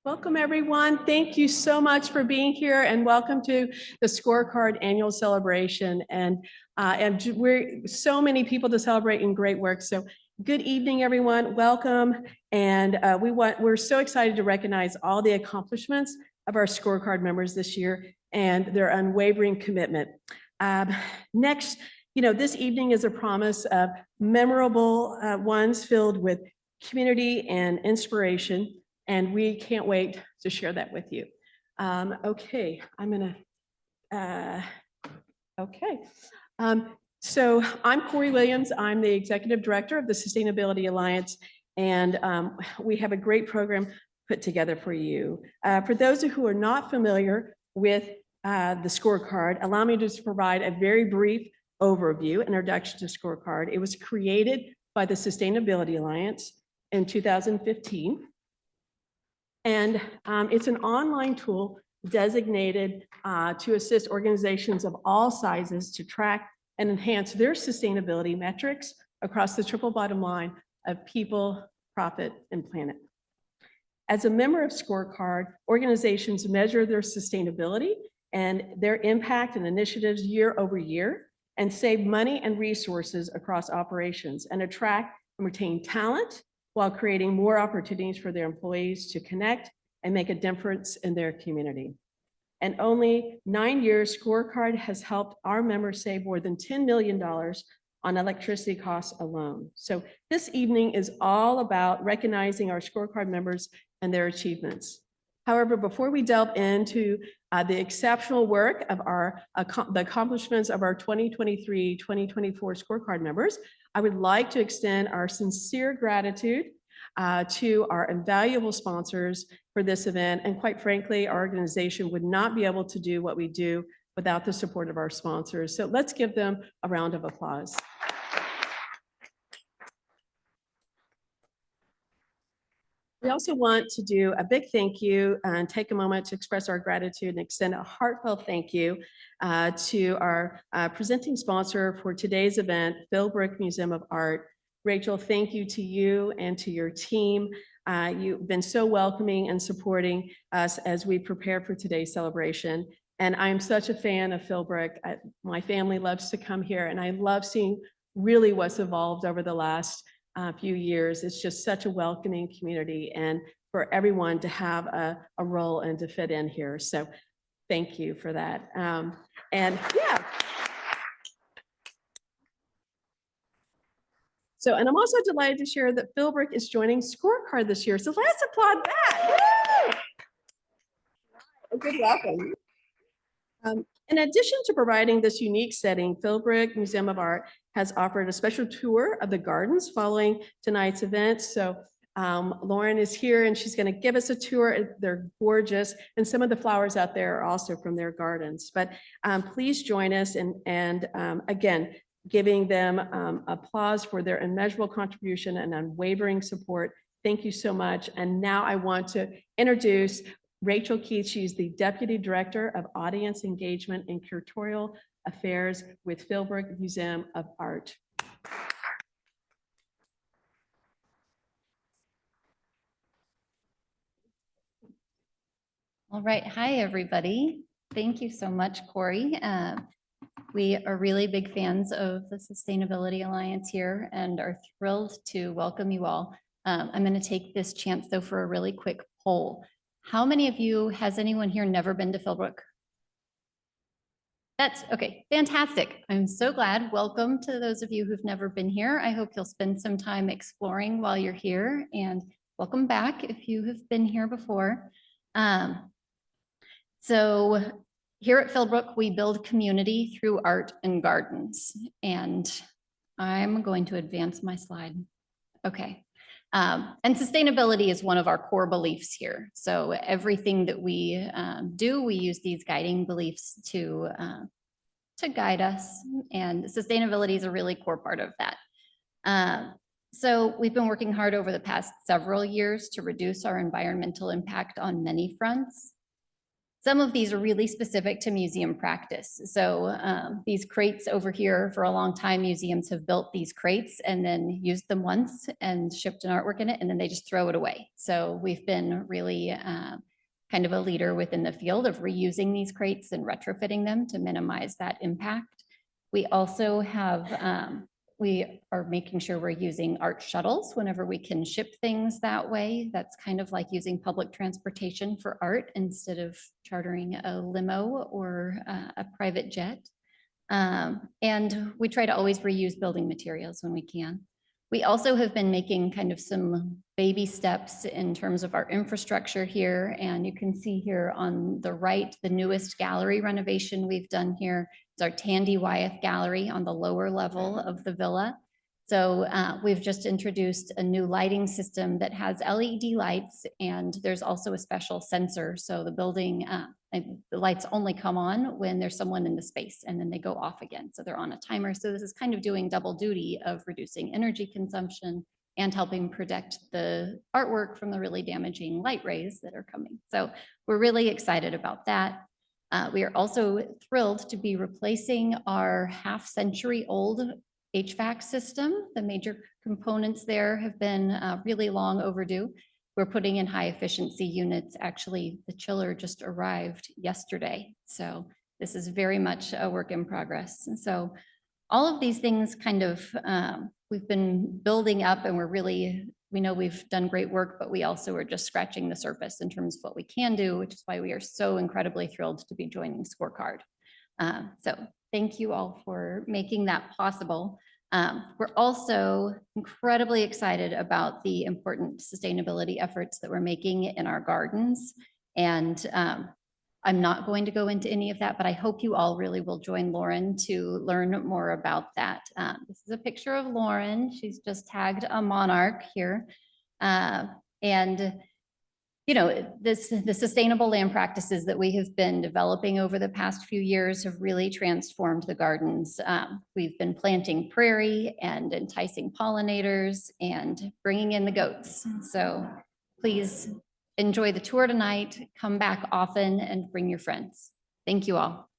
Welcome, everyone. Thank you so much for being here, and welcome to the Scorecard Annual Celebration. And we're so many people to celebrate and great work. So good evening, everyone. Welcome. And we're so excited to recognize all the accomplishments of our Scorecard members this year and their unwavering commitment. Next, this evening is a promise of memorable ones filled with community and inspiration. And we can't wait to share that with you. Okay, so I'm Corey Williams. I'm the Executive Director of the Sustainability Alliance, and we have a great program put together for you. For those who are not familiar with the Scorecard, allow me to just provide a very brief overview, introduction to Scorecard. It was created by the Sustainability Alliance in 2015. And it's an online tool designated to assist organizations of all sizes to track and enhance their sustainability metrics across the triple bottom line of people, profit, and planet. As a member of Scorecard, organizations measure their sustainability and their impact and initiatives year over year and save money and resources across operations and attract and retain talent while creating more opportunities for their employees to connect and make a difference in their community. And only 9 years, Scorecard has helped our members save more than $10 million on electricity costs alone. So this evening is all about recognizing our Scorecard members and their achievements. However, before we delve into the exceptional work of the accomplishments of our 2023-2024 Scorecard members, I would like to extend our sincere gratitude to our invaluable sponsors for this event. And quite frankly, our organization would not be able to do what we do without the support of our sponsors. So let's give them a round of applause. We also want to do a big thank you and take a moment to express our gratitude and extend a heartfelt thank you to our presenting sponsor for today's event, Philbrook Museum of Art. Rachel, thank you to you and to your team. You've been so welcoming and supporting us as we prepare for today's celebration. And I'm such a fan of Philbrook. My family loves to come here, and I love seeing really what's evolved over the last few years. It's just such a welcoming community, and for everyone to have a role and to fit in here. So thank you for that. And yeah. So, and I'm also delighted to share that Philbrook is joining Scorecard this year. So let's applaud that. Woo! Good welcome. In addition to providing this unique setting, Philbrook Museum of Art has offered a special tour of the gardens following tonight's event. So Lauren is here and she's going to give us a tour. They're gorgeous. And some of the flowers out there are also from their gardens. But please join us and again, giving them applause for their immeasurable contribution and unwavering support. Thank you so much. And now I want to introduce Rachel Keith. She's the Deputy Director of Audience Engagement and Curatorial Affairs with Philbrook Museum of Art. All right. Hi, everybody. Thank you so much, Corey. We are really big fans of the Sustainability Alliance here and are thrilled to welcome you all. I'm going to take this chance, though, for a really quick poll. How many of you, has anyone here never been to Philbrook? That's okay, fantastic. I'm so glad. Welcome to those of you who've never been here. I hope you'll spend some time exploring while you're here, and welcome back if you have been here before. So here at Philbrook, we build community through art and gardens, and I'm going to advance my slide. Okay. And sustainability is one of our core beliefs here. So everything that we do, we use these guiding beliefs to guide us, and sustainability is a really core part of that. So we've been working hard over the past several years to reduce our environmental impact on many fronts. Some of these are really specific to museum practice. So these crates over here, for a long time, museums have built these crates and then used them once and shipped an artwork in it, and then they just throw it away. So we've been really kind of a leader within the field of reusing these crates and retrofitting them to minimize that impact. We also have, we are making sure we're using art shuttles whenever we can ship things that way. That's kind of like using public transportation for art instead of chartering a limo or a private jet. And we try to always reuse building materials when we can. We also have been making kind of some baby steps in terms of our infrastructure here. And you can see here on the right, the newest gallery renovation we've done here. It's our Tandy Wyeth Gallery on the lower level of the villa. So we've just introduced a new lighting system that has LED lights, and there's also a special sensor. So the building, the lights only come on when there's someone in the space, and then they go off again. So they're on a timer. So this is kind of doing double duty of reducing energy consumption and helping protect the artwork from the really damaging light rays that are coming. So we're really excited about that. We are also thrilled to be replacing our half-century-old HVAC system. The major components there have been really long overdue. We're putting in high-efficiency units. Actually, the chiller just arrived yesterday. So this is very much a work in progress. And so all of these things kind of, we've been building up, and we know we've done great work, but we also are just scratching the surface in terms of what we can do, which is why we are so incredibly thrilled to be joining Scor3card. So thank you all for making that possible. We're also incredibly excited about the important sustainability efforts that we're making in our gardens. And I'm not going to go into any of that, but I hope you all really will join Lauren to learn more about that. This is a picture of Lauren. She's just tagged a monarch here. And you know, the sustainable land practices that we have been developing over the past few years have really transformed the gardens. We've been planting prairie and enticing pollinators and bringing in the goats. So please enjoy the tour tonight, come back often, and bring your friends. Thank you all.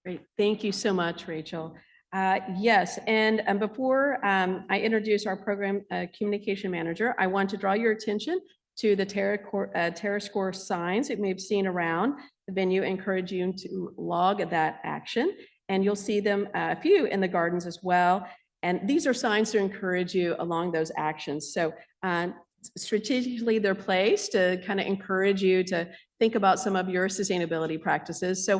Great. Thank you so much, Rachel. Yes, and before I introduce our program communication manager, I want to draw your attention to the TerraScore signs that you may have seen around the venue. Encourage you to log that action, and you'll see them, a few in the gardens as well. And these are signs to encourage you along those actions. So strategically, they're placed to kind of encourage you to think about some of your sustainability practices. So,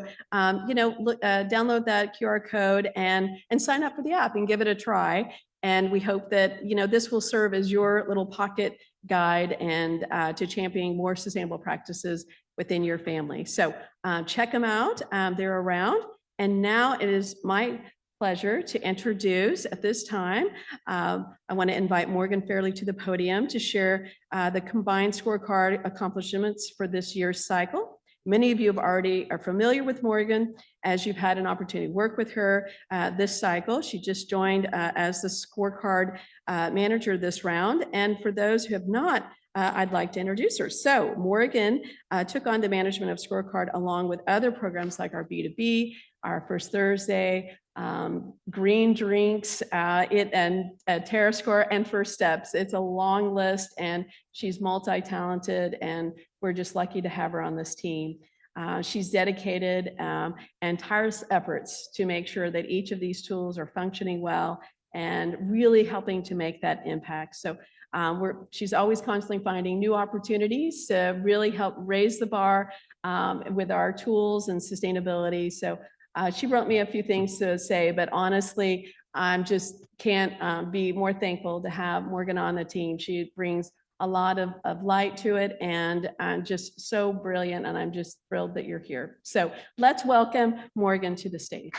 you know, download that QR code and sign up for the app and give it a try. And we hope that, you know, this will serve as your little pocket guide and to championing more sustainable practices within your family. So check them out. They're around. And now it is my pleasure to introduce at this time. I want to invite Morgan Fairley to the podium to share the combined Scor3card accomplishments for this year's cycle. Many of you are familiar with Morgan as you've had an opportunity to work with her this cycle. She just joined as the Scor3card manager this round. And for those who have not, I'd like to introduce her. So Morgan took on the management of Scor3card along with other programs like our B2B, our First Thursday, green drinks, and TerraScore and First Steps. It's a long list, and she's multi-talented, and we're just lucky to have her on this team. She's dedicated and tireless efforts to make sure that each of these tools are functioning well and really helping to make that impact. So she's always constantly finding new opportunities to really help raise the bar with our tools and sustainability. So she wrote me a few things to say, but honestly, I'm just can't be more thankful to have Morgan on the team. She brings a lot of light to it, and I'm just so brilliant, and I'm just thrilled that you're here. So let's welcome Morgan to the stage.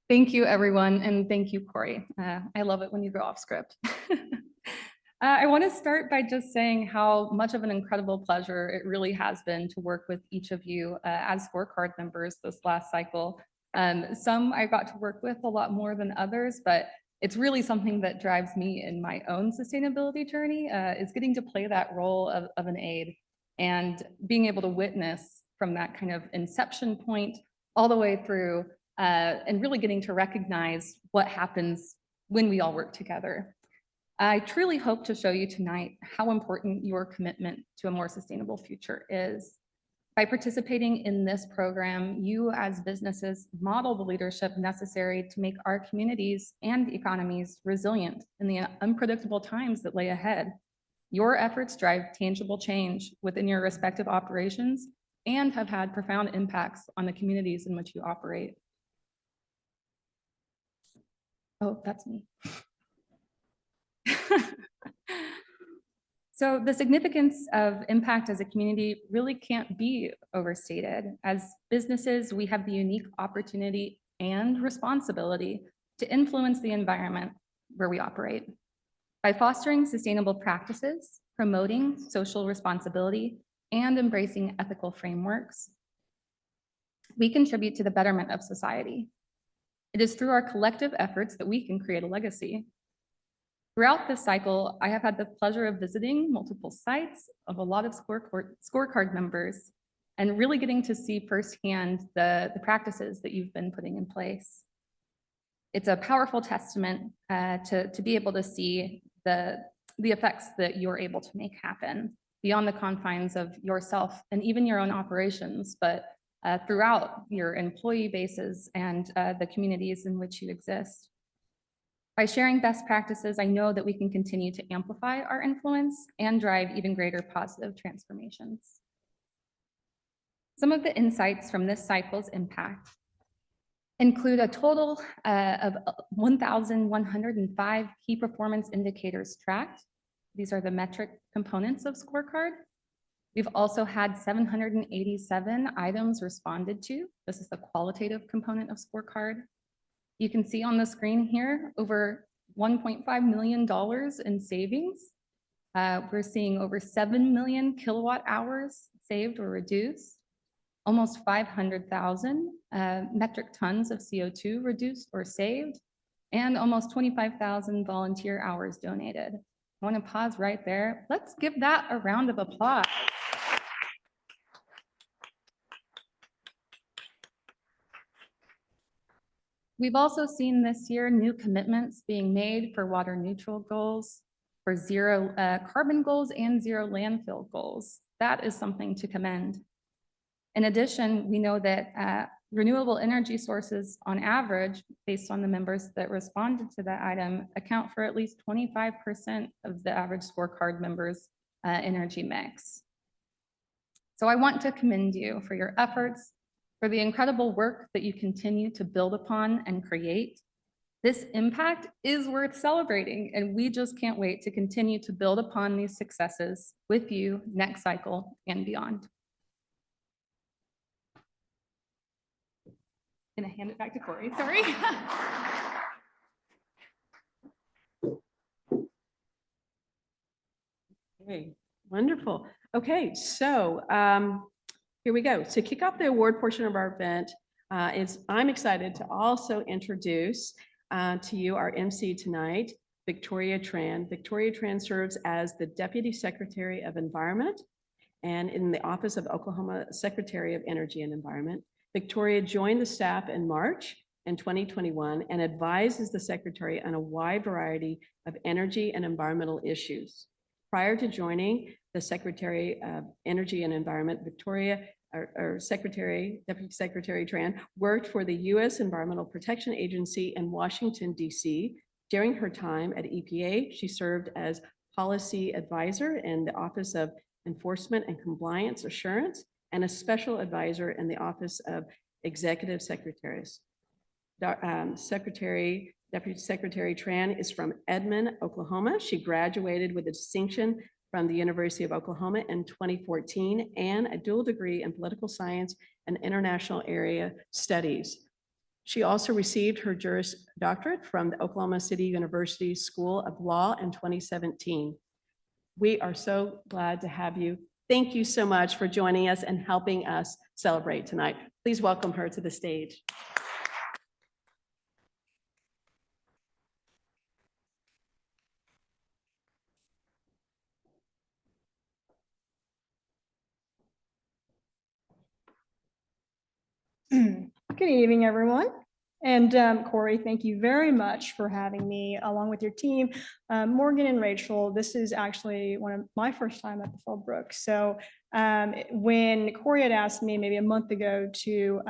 Thank you, everyone, and thank you, Corey. I love it when you go off script. I want to start by just saying how much of an incredible pleasure it really has been to work with each of you as scorecard members this last cycle. Some I got to work with a lot more than others, but it's really something that drives me in my own sustainability journey is getting to play that role of an aide and being able to witness from that kind of inception point all the way through and really getting to recognize what happens when we all work together. I truly hope to show you tonight how important your commitment to a more sustainable future is. By participating in this program, you as businesses model the leadership necessary to make our communities and economies resilient in the unpredictable times that lay ahead. Your efforts drive tangible change within your respective operations and have had profound impacts on the communities in which you operate. Oh, that's me. So the significance of impact as a community really can't be overstated. As businesses, we have the unique opportunity and responsibility to influence the environment where we operate. By fostering sustainable practices, promoting social responsibility, and embracing ethical frameworks, we contribute to the betterment of society. It is through our collective efforts that we can create a legacy. Throughout this cycle, I have had the pleasure of visiting multiple sites of a lot of scorecard members and really getting to see firsthand the practices that you've been putting in place. It's a powerful testament to be able to see the effects that you're able to make happen beyond the confines of yourself and even your own operations, but throughout your employee bases and the communities in which you exist. By sharing best practices, I know that we can continue to amplify our influence and drive even greater positive transformations. Some of the insights from this cycle's impact include a total of 1,105 key performance indicators tracked. These are the metric components of Scorecard. We've also had 787 items responded to. This is the qualitative component of Scorecard. You can see on the screen here over $1.5 million in savings. We're seeing over 7 million kilowatt hours saved or reduced, almost 500,000 metric tons of CO2 reduced or saved, and almost 25,000 volunteer hours donated. I want to pause right there. Let's give that a round of applause. We've also seen this year new commitments being made for water neutral goals, for zero carbon goals, and zero landfill goals. That is something to commend. In addition, we know that renewable energy sources on average, based on the members that responded to that item, account for at least 25% of the average scorecard members' energy mix. So I want to commend you for your efforts, for the incredible work that you continue to build upon and create. This impact is worth celebrating, and we just can't wait to continue to build upon these successes with you next cycle and beyond. I'm gonna hand it back to Corey, sorry. Okay, wonderful. Okay, so here we go. To kick off the award portion of our event, I'm excited to also introduce to you our MC tonight, Victoria Tran. Victoria Tran serves as the Deputy Secretary of Environment and in the Office of Oklahoma Secretary of Energy and Environment. Victoria joined the staff in March in 2021 and advises the Secretary on a wide variety of energy and environmental issues. Prior to joining the Secretary of Energy and Environment, Victoria, or Deputy Secretary Tran, worked for the U.S. Environmental Protection Agency in Washington, D.C. During her time at EPA, she served as policy advisor in the Office of Enforcement and Compliance Assurance and a special advisor in the Office of Executive Secretaries. Deputy Secretary Tran is from Edmond, Oklahoma. She graduated with a distinction from the University of Oklahoma in 2014 and a dual degree in political science and international area studies. She also received her Juris Doctorate from the Oklahoma City University School of Law in 2017. We are so glad to have you. Thank you so much for joining us and helping us celebrate tonight. Please welcome her to the stage. Good evening, everyone. And Corey, thank you very much for having me along with your team. Morgan and Rachel, this is actually one of my first time at the Philbrook. So when Corey had asked me maybe a month ago to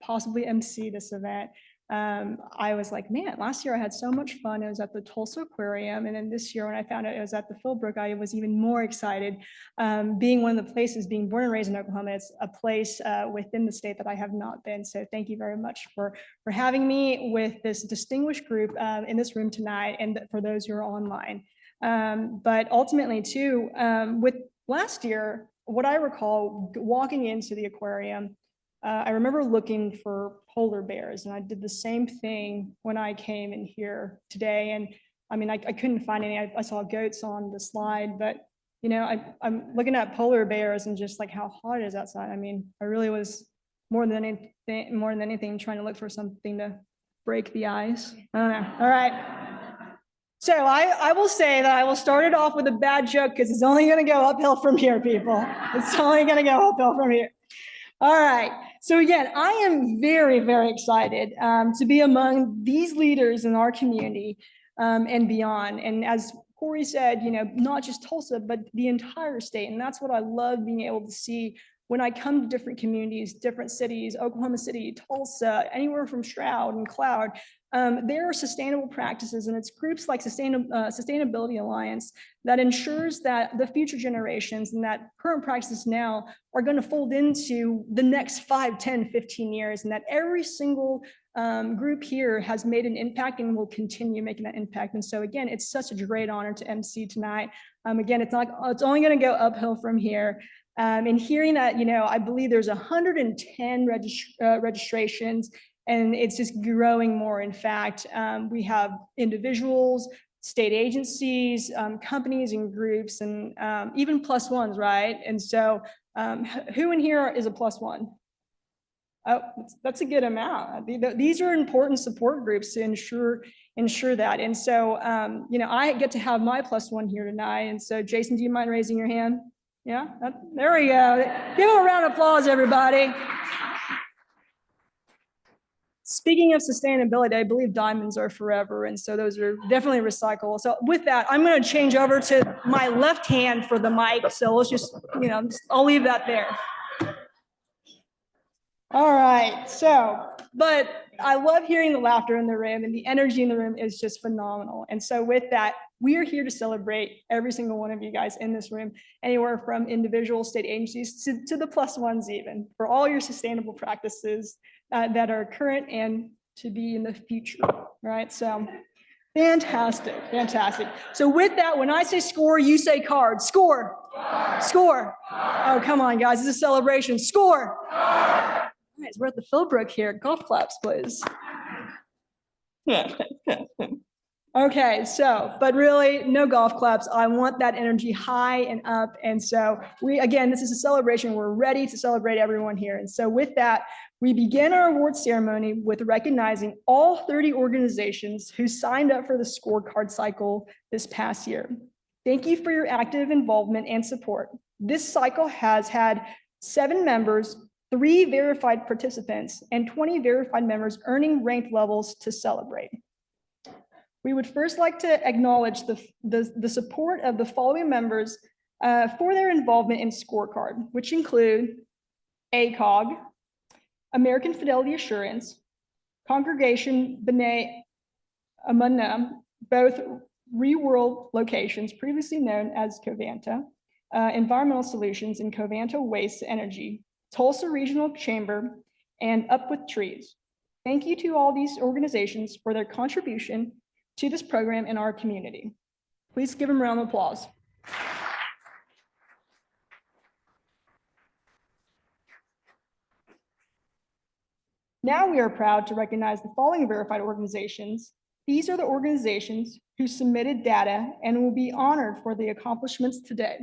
possibly MC this event, I was like, man, last year I had so much fun. It was at the Tulsa Aquarium. And then this year when I found out it was at the Philbrook, I was even more excited. Being one of the places, being born and raised in Oklahoma, it's a place within the state that I have not been. So thank you very much for having me with this distinguished group in this room tonight, and for those who are online. But ultimately too, with last year, what I recall walking into the aquarium, I remember looking for polar bears, and I did the same thing when I came in here today. And I mean, I couldn't find any. I saw goats on the slide, but you know, I'm looking at polar bears and just like how hot it is outside. I mean, I really was more than anything trying to look for something to break the ice. I don't know. All right. So I will say that I will start it off with a bad joke because it's only going to go uphill from here, people. It's only going to go uphill from here. All right. So again, I am very, very excited to be among these leaders in our community and beyond. And as Corey said, you know, not just Tulsa, but the entire state. And that's what I love being able to see when I come to different communities, different cities, Oklahoma City, Tulsa, anywhere from Stroud and Cloud. There are sustainable practices, and it's groups like Sustainability Alliance that ensures that the future generations and that current practices now are going to fold into the next 5, 10, 15 years, and that every single group here has made an impact and will continue making that impact. And so again, it's such a great honor to MC tonight. Again, it's only going to go uphill from here. And hearing that, you know, I believe there's 110 registrations, and it's just growing more. In fact, we have individuals, state agencies, companies and groups, and even plus ones, right? And so who in here is a plus one? Oh, that's a good amount. These are important support groups to ensure that. And so, you know, I get to have my plus one here tonight. And so, Jason, do you mind raising your hand? Yeah, there we go. Give him a round of applause, everybody. Speaking of sustainability, I believe diamonds are forever, and so those are definitely recyclable. So with that, I'm going to change over to my left hand for the mic. So let's just, you know, I'll leave that there. All right. So, but I love hearing the laughter in the room, and the energy in the room is just phenomenal. And so with that, we are here to celebrate every single one of you guys in this room, anywhere from individual state agencies to the plus ones even, for all your sustainable practices that are current and to be in the future, right? So fantastic, fantastic. So with that, when I say score, you say card. Score. Score. Oh, come on, guys. This is a celebration. Score. Guys, we're at the Philbrook here. Golf claps, please. Okay, so, but really, no golf claps. I want that energy high and up. And so again, this is a celebration. We're ready to celebrate everyone here. And so with that, we begin our award ceremony with recognizing all 30 organizations who signed up for the Scor3card cycle this past year. Thank you for your active involvement and support. This cycle has had 7 members, 3 verified participants, and 20 verified members earning ranked levels to celebrate. We would first like to acknowledge the support of the following members for their involvement in Scor3card, which include ACOG, American Fidelity Assurance, Congregation B'nai Amunah, both real-world locations previously known as Covanta, Environmental Solutions and Covanta Waste Energy, Tulsa Regional Chamber, and Up With Trees. Thank you to all these organizations for their contribution to this program in our community. Please give them a round of applause. Now we are proud to recognize the following verified organizations These are the organizations who submitted data and will be honored for the accomplishments today.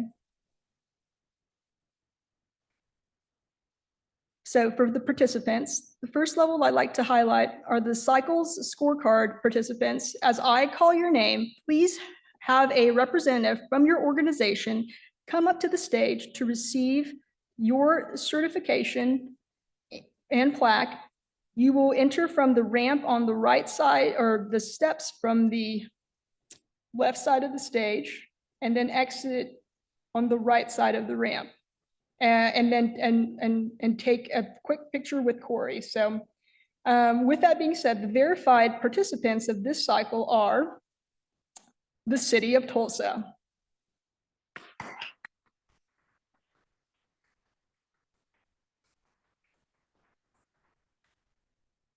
So for the participants, the first level I'd like to highlight are the Cycles Scorecard participants. As I call your name, please have a representative from your organization come up to the stage to receive your certification and plaque. You will enter from the ramp on the right side, or the steps from the left side of the stage, and then exit on the right side of the ramp. And then take a quick picture with Corey. So with that being said, the verified participants of this cycle are the City of Tulsa,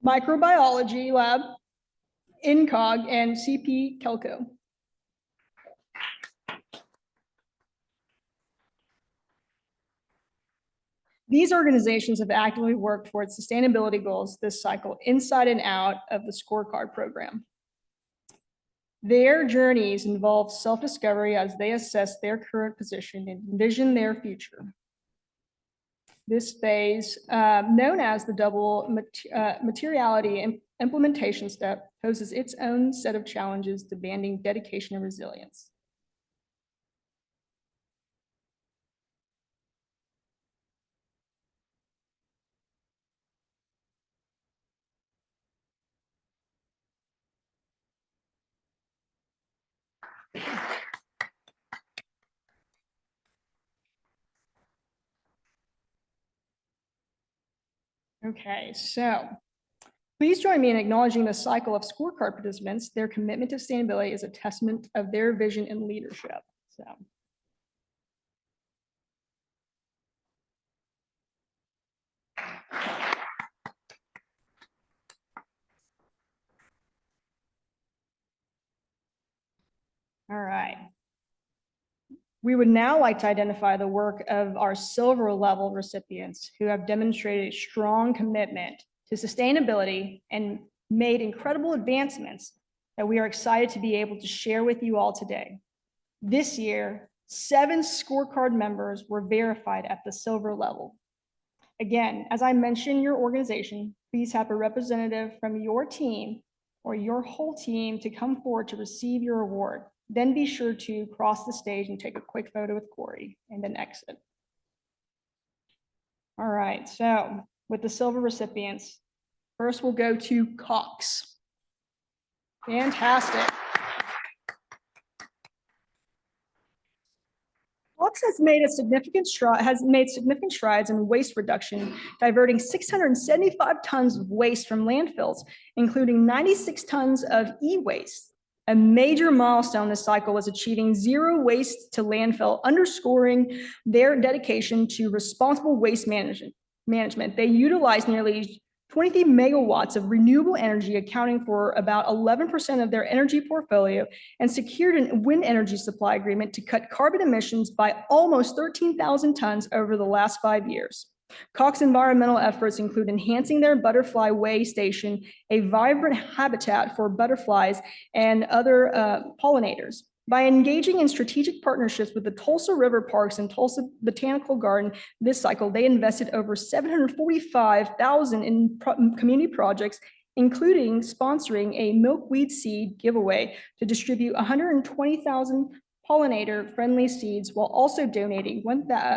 Microbiology Lab, INCOG, and CP Kelco. These organizations have actively worked towards sustainability goals this cycle inside and out of the Scorecard program. Their journeys involve self-discovery as they assess their current position and envision their future. This phase, known as the double materiality implementation step, poses its own set of challenges demanding dedication and resilience. Okay, so please join me in acknowledging the cycle of Scorecard participants. Their commitment to sustainability is a testament of their vision and leadership. So. All right. We would now like to identify the work of our silver level recipients who have demonstrated a strong commitment to sustainability and made incredible advancements that we are excited to be able to share with you all today. This year, 7 Scorecard members were verified at the silver level. Again, as I mentioned your organization, please have a representative from your team or your whole team to come forward to receive your award. Then be sure to cross the stage and take a quick photo with Corey and then exit. All right, so with the silver recipients, first we'll go to Cox. Fantastic. Cox has made significant strides in waste reduction, diverting 675 tons of waste from landfills, including 96 tons of e-waste. A major milestone this cycle was achieving zero waste to landfill, underscoring their dedication to responsible waste management. They utilized nearly 23 megawatts of renewable energy, accounting for about 11% of their energy portfolio, and secured a wind energy supply agreement to cut carbon emissions by almost 13,000 tons over the last 5 years. Cox environmental efforts include enhancing their butterfly way station, a vibrant habitat for butterflies and other pollinators. By engaging in strategic partnerships with the Tulsa River Parks and Tulsa Botanical Garden this cycle, they invested over $745,000 in community projects, including sponsoring a milkweed seed giveaway to distribute 120,000 pollinator-friendly seeds, while also donating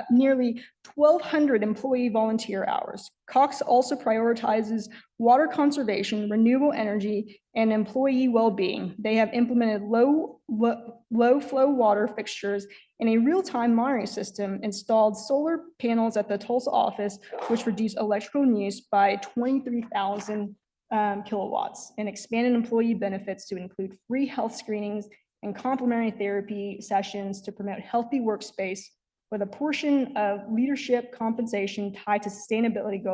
nearly 1,200 employee volunteer hours. Cox also prioritizes water conservation, renewable energy, and employee well-being. They have implemented low flow water fixtures and a real-time monitoring system, installed solar panels at the Tulsa office, which reduce electrical use by 23,000 kilowatts, and expanded employee benefits to include free health screenings and complementary therapy sessions to promote healthy workspace, with a portion of leadership compensation tied to sustainability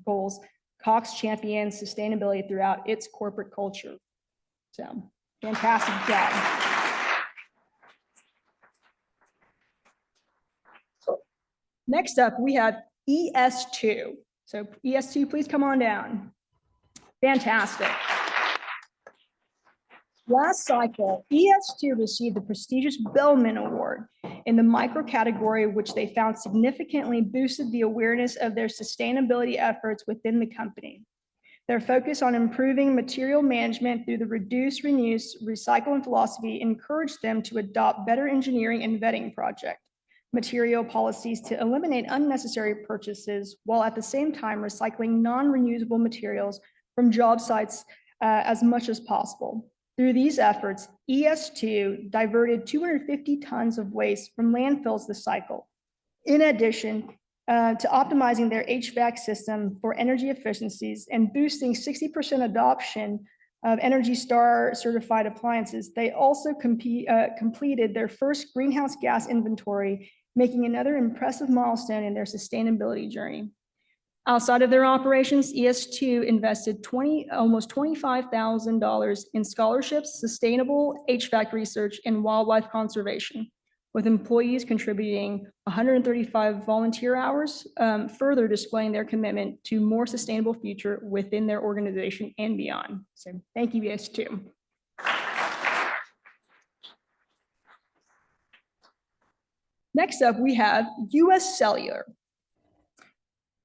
goals. Cox champions sustainability throughout its corporate culture. So, fantastic job. Next up, we have ES2. So ES2, please come on down. Fantastic. Last cycle, ES2 received the prestigious Bellman Award in the micro category, which they found significantly boosted the awareness of their sustainability efforts within the company. Their focus on improving material management through the reduce, reuse, recycle and philosophy encouraged them to adopt better engineering and vetting project material policies to eliminate unnecessary purchases while at the same time recycling non-reusable materials from job sites as much as possible. Through these efforts, ES2 diverted 250 tons of waste from landfills this cycle. In addition to optimizing their HVAC system for energy efficiencies and boosting 60% adoption of Energy Star certified appliances, they also completed their first greenhouse gas inventory, making another impressive milestone in their sustainability journey. Outside of their operations, ES2 invested almost $25,000 in scholarships, sustainable HVAC research, and wildlife conservation, with employees contributing 135 volunteer hours, further displaying their commitment to more sustainable future within their organization and beyond. So thank you, ES2. Next up, we have US Cellular.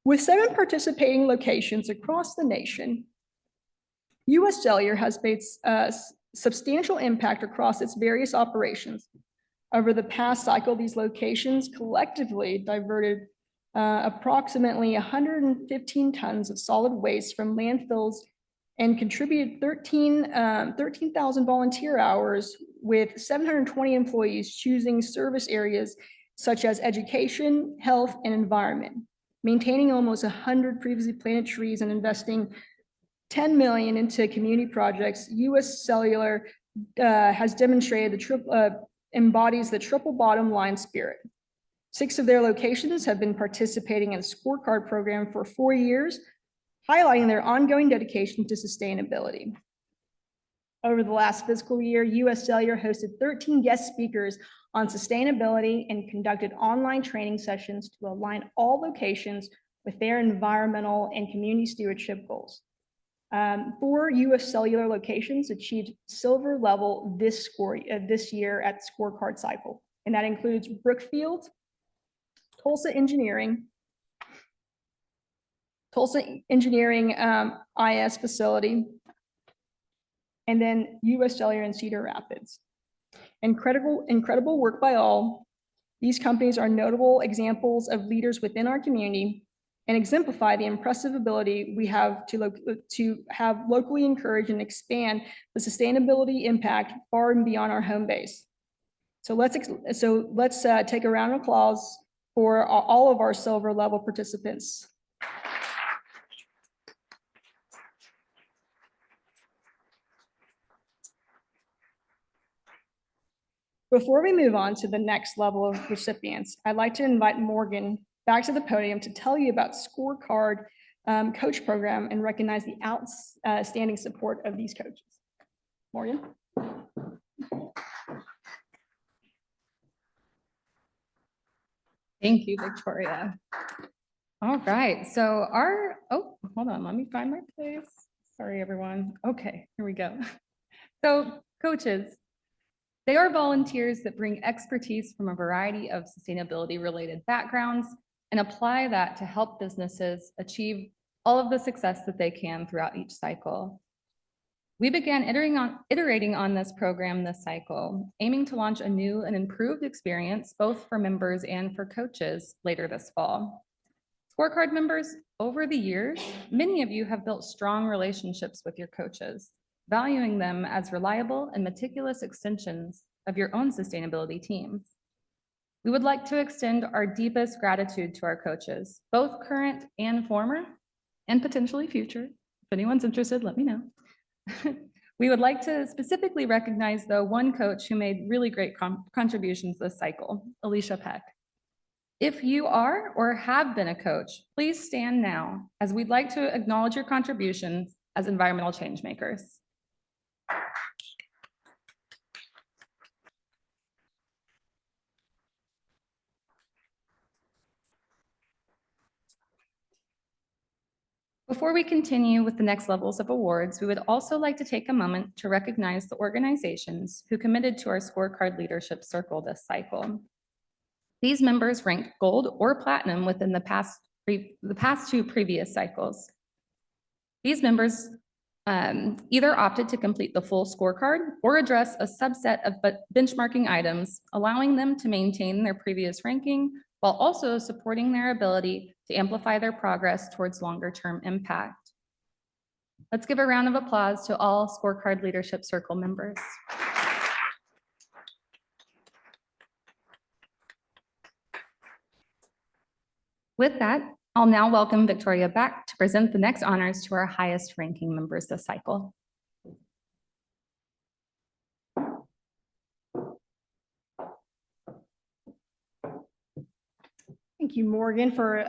With 7 participating locations across the nation, US Cellular has made substantial impact across its various operations. Over the past cycle, these locations collectively diverted approximately 115 tons of solid waste from landfills and contributed 13,000 volunteer hours, with 720 employees choosing service areas such as education, health, and environment, maintaining almost 100 previously planted trees and investing $10 million into community projects. US Cellular has demonstrated embodies the triple bottom line spirit. 6 of their locations have been participating in the Scor3card program for 4 years, highlighting their ongoing dedication to sustainability. Over the last fiscal year, US Cellular hosted 13 guest speakers on sustainability and conducted online training sessions to align all locations with their environmental and community stewardship goals. 4 US Cellular locations achieved silver level this year at Scor3card cycle, and that includes Brookfield, Tulsa Engineering IS facility, and then US Cellular in Cedar Rapids. Incredible work by all. These companies are notable examples of leaders within our community and exemplify the impressive ability we have to have locally encourage and expand the sustainability impact far and beyond our home base. So let's take a round of applause for all of our silver level participants. Before we move on to the next level of recipients, I'd like to invite Morgan back to the podium to tell you about Scor3card coach program and recognize the outstanding support of these coaches. Morgan. Thank you, Victoria. All right, so hold on, let me find my place. Sorry, everyone. Okay, here we go. So coaches, they are volunteers that bring expertise from a variety of sustainability-related backgrounds and apply that to help businesses achieve all of the success that they can throughout each cycle. We began iterating on this program this cycle, aiming to launch a new and improved experience both for members and for coaches later this fall. Scor3card members, over the years, many of you have built strong relationships with your coaches, valuing them as reliable and meticulous extensions of your own sustainability teams. We would like to extend our deepest gratitude to our coaches, both current and former, and potentially future. If anyone's interested, let me know. We would like to specifically recognize, though, one coach who made really great contributions this cycle, Alicia Peck. If you are or have been a coach, please stand now, as we'd like to acknowledge your contributions as environmental change makers. Before we continue with the next levels of awards, we would also like to take a moment to recognize the organizations who committed to our scorecard leadership circle this cycle. These members ranked gold or platinum within the past two previous cycles. These members either opted to complete the full scorecard or address a subset of benchmarking items, allowing them to maintain their previous ranking while also supporting their ability to amplify their progress towards longer-term impact. Let's give a round of applause to all Scorecard Leadership Circle members. With that, I'll now welcome Victoria back to present the next honors to our highest ranking members this cycle. Thank you, Morgan, for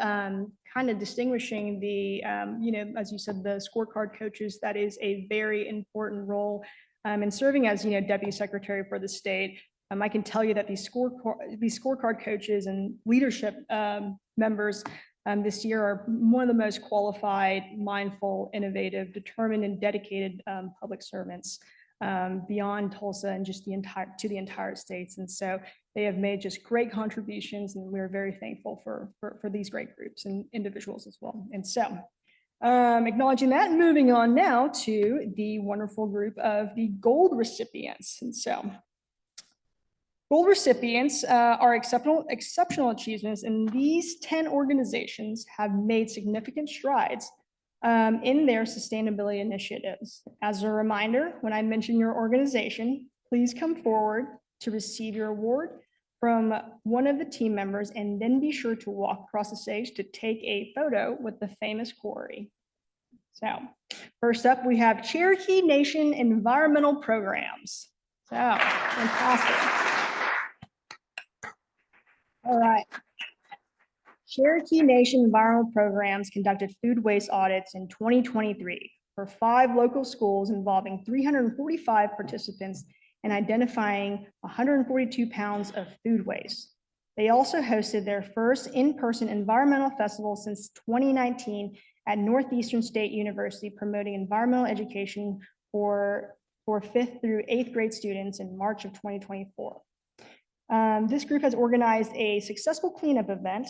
kind of distinguishing the, as you said, the scorecard coaches. That is a very important role. And serving as, Deputy Secretary for the state, I can tell you that these scorecard coaches and leadership members this year are one of the most qualified, mindful, innovative, determined, and dedicated public servants beyond Tulsa and just the entire states. And so they have made just great contributions, and we're very thankful for these great groups and individuals as well. And so acknowledging that, moving on now to the wonderful group of the gold recipients. And so gold recipients are exceptional achievements, and these 10 organizations have made significant strides in their sustainability initiatives. As a reminder, when I mention your organization, please come forward to receive your award from one of the team members, and then be sure to walk across the stage to take a photo with the famous Corey. So first up, we have Cherokee Nation Environmental Programs. So fantastic. All right. Cherokee Nation Environmental Programs conducted food waste audits in 2023 for 5 local schools involving 345 participants and identifying 142 pounds of food waste. They also hosted their first in-person environmental festival since 2019 at Northeastern State University, promoting environmental education for 5th through 8th grade students in March of 2024. This group has organized a successful cleanup event,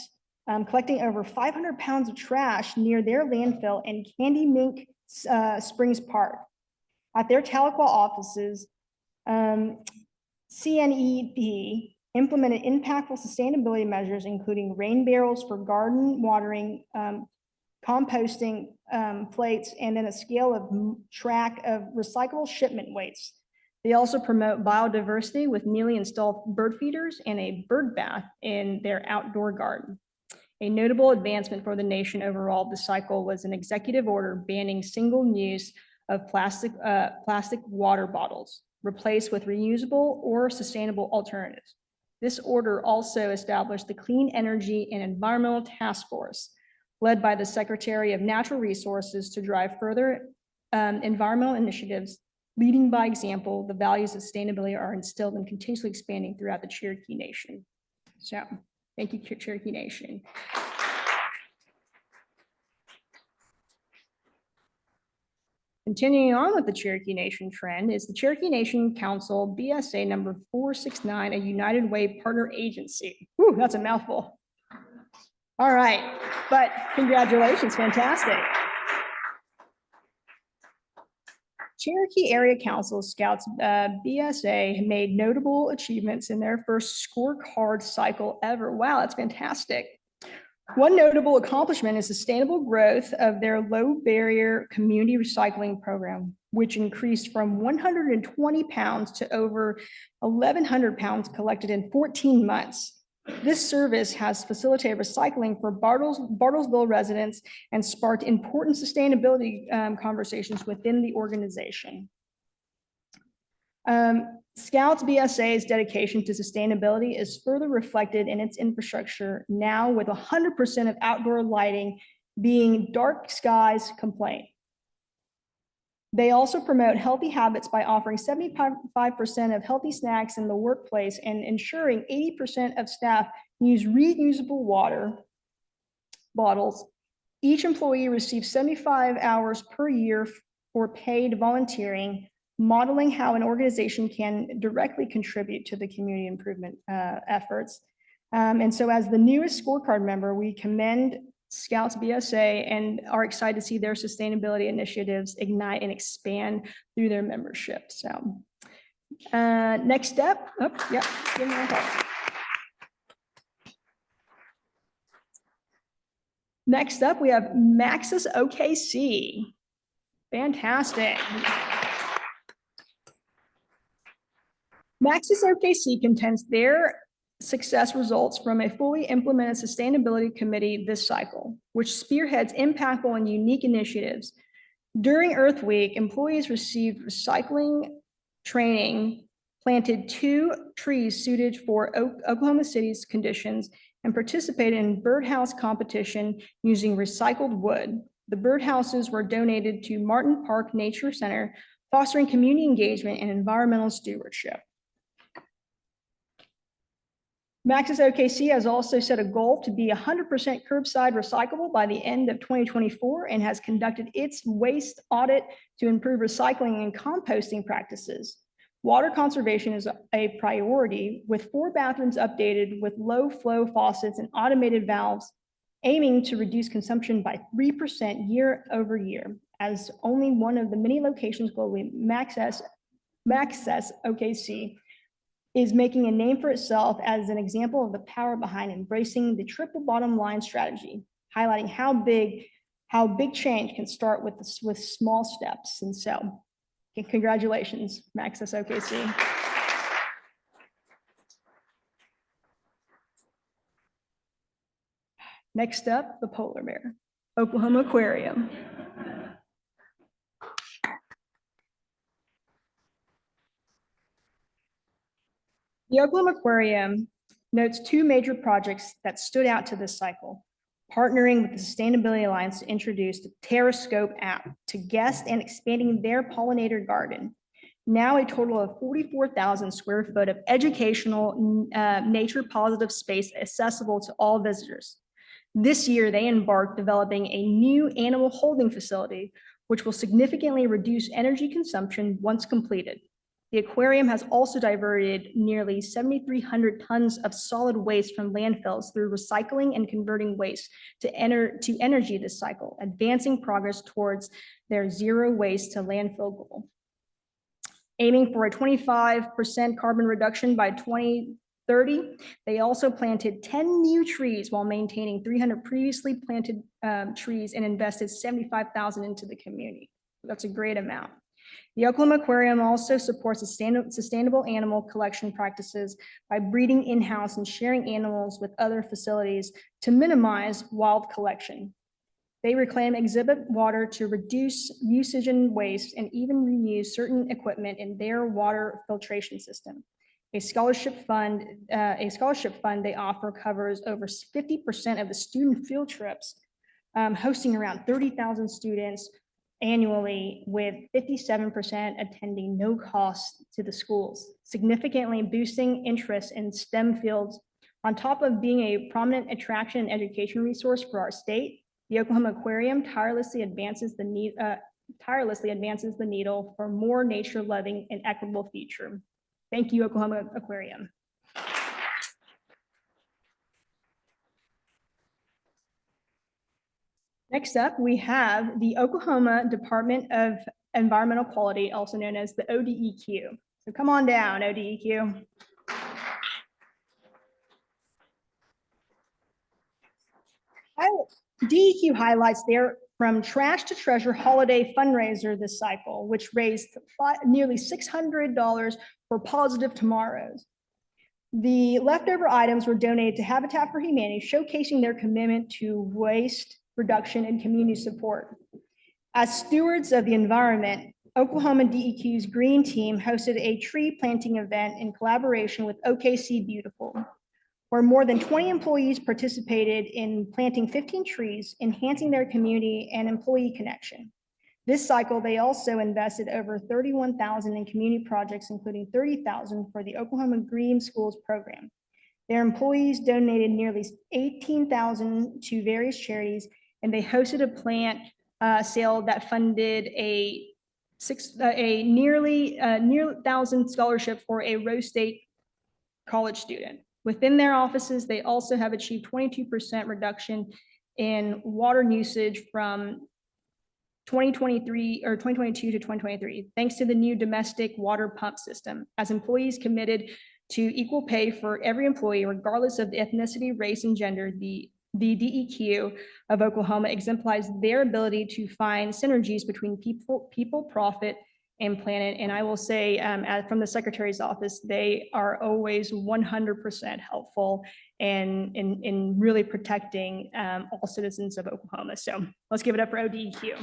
collecting over 500 pounds of trash near their landfill in Candy Mink Springs Park. At their Tahlequah offices, CNEP implemented impactful sustainability measures, including rain barrels for garden watering, composting plates, and then a scale of track of recyclable shipment weights. They also promote biodiversity with newly installed bird feeders and a bird bath in their outdoor garden. A notable advancement for the nation overall this cycle was an executive order banning single use of plastic water bottles, replaced with reusable or sustainable alternatives. This order also established the Clean Energy and Environmental Task Force, led by the Secretary of Natural Resources, to drive further environmental initiatives. Leading by example, the values of sustainability are instilled and continuously expanding throughout the Cherokee Nation. So, thank you, Cherokee Nation. Continuing on with the Cherokee Nation trend is the Cherokee Nation Council BSA number 469, a United Way partner agency. Whew, that's a mouthful. All right, but congratulations, fantastic. Cherokee Area Council Scouts BSA made notable achievements in their first scorecard cycle ever. Wow, that's fantastic. One notable accomplishment is sustainable growth of their low barrier community recycling program, which increased from 120 pounds to over 1,100 pounds collected in 14 months. This service has facilitated recycling for Bartlesville residents and sparked important sustainability conversations within the organization. Scouts BSA's dedication to sustainability is further reflected in its infrastructure now, with 100% of outdoor lighting being dark skies compliant. They also promote healthy habits by offering 75% of healthy snacks in the workplace and ensuring 80% of staff use reusable water bottles Each employee receives 75 hours per year for paid volunteering, modeling how an organization can directly contribute to the community improvement efforts. And so as the newest scorecard member, we commend Scouts BSA and are excited to see their sustainability initiatives ignite and expand through their membership. So next step, give me one call. Next up, we have Maxis OKC. Fantastic. Maxis OKC contends their success results from a fully implemented sustainability committee this cycle, which spearheads impactful and unique initiatives. During Earth Week, employees received recycling training, planted 2 trees suited for Oklahoma City's conditions, and participated in birdhouse competition using recycled wood. The birdhouses were donated to Martin Park Nature Center, fostering community engagement and environmental stewardship. Maxis OKC has also set a goal to be 100% curbside recyclable by the end of 2024 and has conducted its waste audit to improve recycling and composting practices. Water conservation is a priority, with 4 bathrooms updated with low flow faucets and automated valves, aiming to reduce consumption by 3% year over year. As only one of the many locations globally, Maxis OKC is making a name for itself as an example of the power behind embracing the triple bottom line strategy, highlighting how big change can start with small steps. And so, congratulations, Maxis OKC. Next up, the polar bear, Oklahoma Aquarium. The Oklahoma Aquarium notes 2 major projects that stood out to this cycle, partnering with the Sustainability Alliance to introduce the Terrascope app to guests and expanding their pollinator garden. Now a total of 44,000 square foot of educational, nature positive space accessible to all visitors. This year, they embarked developing a new animal holding facility, which will significantly reduce energy consumption once completed. The aquarium has also diverted nearly 7,300 tons of solid waste from landfills through recycling and converting waste to energy this cycle, advancing progress towards their zero waste to landfill goal. Aiming for a 25% carbon reduction by 2030, they also planted 10 new trees while maintaining 300 previously planted trees and invested $75,000 into the community. That's a great amount. The Oklahoma Aquarium also supports sustainable animal collection practices by breeding in-house and sharing animals with other facilities to minimize wild collection. They reclaim exhibit water to reduce usage and waste, and even reuse certain equipment in their water filtration system. A scholarship fund they offer covers over 50% of the student field trips, hosting around 30,000 students annually, with 57% attending no cost to the schools, significantly boosting interest in STEM fields. On top of being a prominent attraction and education resource for our state, the Oklahoma Aquarium tirelessly advances the needle for more nature-loving and equitable future. Thank you, Oklahoma Aquarium. Next up, we have the Oklahoma Department of Environmental Quality, also known as the ODEQ. So come on down, ODEQ. DEQ highlights their From Trash to Treasure holiday fundraiser this cycle, which raised nearly $600 for Positive Tomorrows. The leftover items were donated to Habitat for Humanity, showcasing their commitment to waste reduction and community support. As stewards of the environment, Oklahoma DEQ's Green Team hosted a tree planting event in collaboration with OKC Beautiful, where more than 20 employees participated in planting 15 trees, enhancing their community and employee connection. This cycle, they also invested over $31,000 in community projects, including $30,000 for the Oklahoma Green Schools program. Their employees donated nearly $18,000 to various charities, and they hosted a plant sale that funded a nearly 1,000 scholarship for a Rose State college student. Within their offices, they also have achieved 22% reduction in water usage from 2023 or 2022 to 2023, thanks to the new domestic water pump system, as employees committed to equal pay for every employee, regardless of ethnicity, race, and gender. The DEQ of Oklahoma exemplifies their ability to find synergies between people, profit, and planet. And I will say, from the Secretary's office, they are always 100% helpful in really protecting all citizens of Oklahoma. So let's give it up for ODEQ.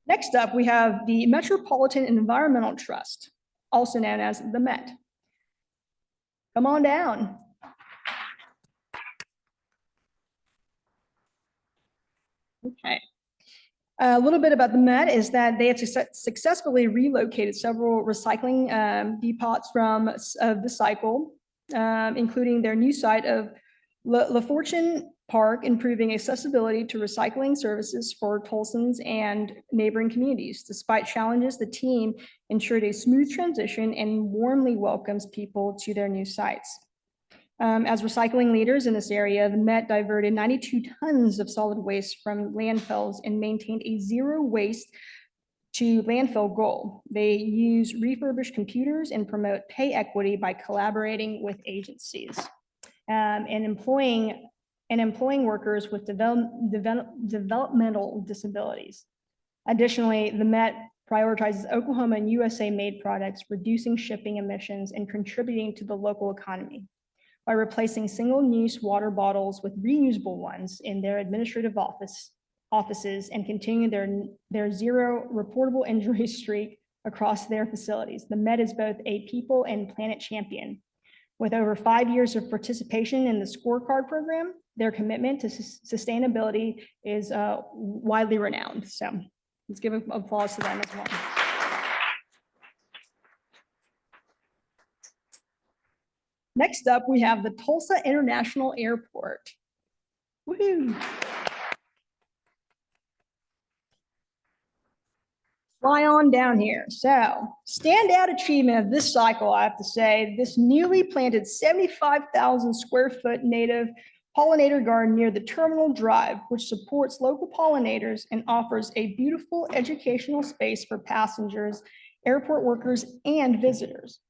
Next up, we have the Metropolitan Environmental Trust, also known as the MET. Come on down. Okay. A little bit about the Met is that they have successfully relocated several recycling depots from the cycle, including their new site of La Fortune Park, improving accessibility to recycling services for Tulsans and neighboring communities. Despite challenges, the team ensured a smooth transition and warmly welcomes people to their new sites. As recycling leaders in this area, the Met diverted 92 tons of solid waste from landfills and maintained a zero waste to landfill goal. They use refurbished computers and promote pay equity by collaborating with agencies and employing workers with developmental disabilities. Additionally, the Met prioritizes Oklahoma and USA-made products, reducing shipping emissions and contributing to the local economy by replacing single-use water bottles with reusable ones in their administrative offices and continuing their zero reportable injury streak across their facilities. The Met is both a people and planet champion. With over 5 years of participation in the Scor3card program, their commitment to sustainability is widely renowned. So let's give an applause to them as well. Next up, we have the Tulsa International Airport. Woohoo! Fly on down here. So, standout achievement of this cycle, I have to say, this newly planted 75,000 square foot native pollinator garden near the Terminal Drive, which supports local pollinators and offers a beautiful educational space for passengers, airport workers, and visitors.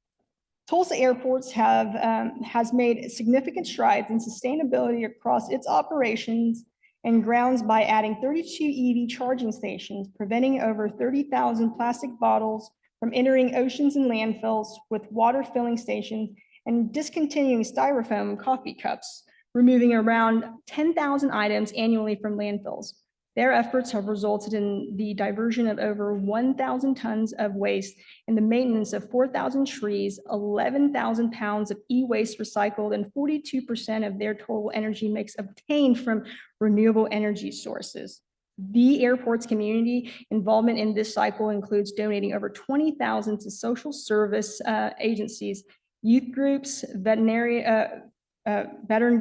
Tulsa Airports has made significant strides in sustainability across its operations and grounds by adding 32 EV charging stations, preventing over 30,000 plastic bottles from entering oceans and landfills with water filling stations, and discontinuing styrofoam coffee cups, removing around 10,000 items annually from landfills. Their efforts have resulted in the diversion of over 1,000 tons of waste and the maintenance of 4,000 trees, 11,000 pounds of e-waste recycled, and 42% of their total energy mix obtained from renewable energy sources. The airport's community involvement in this cycle includes donating over 20,000 to social service agencies, youth groups, veteran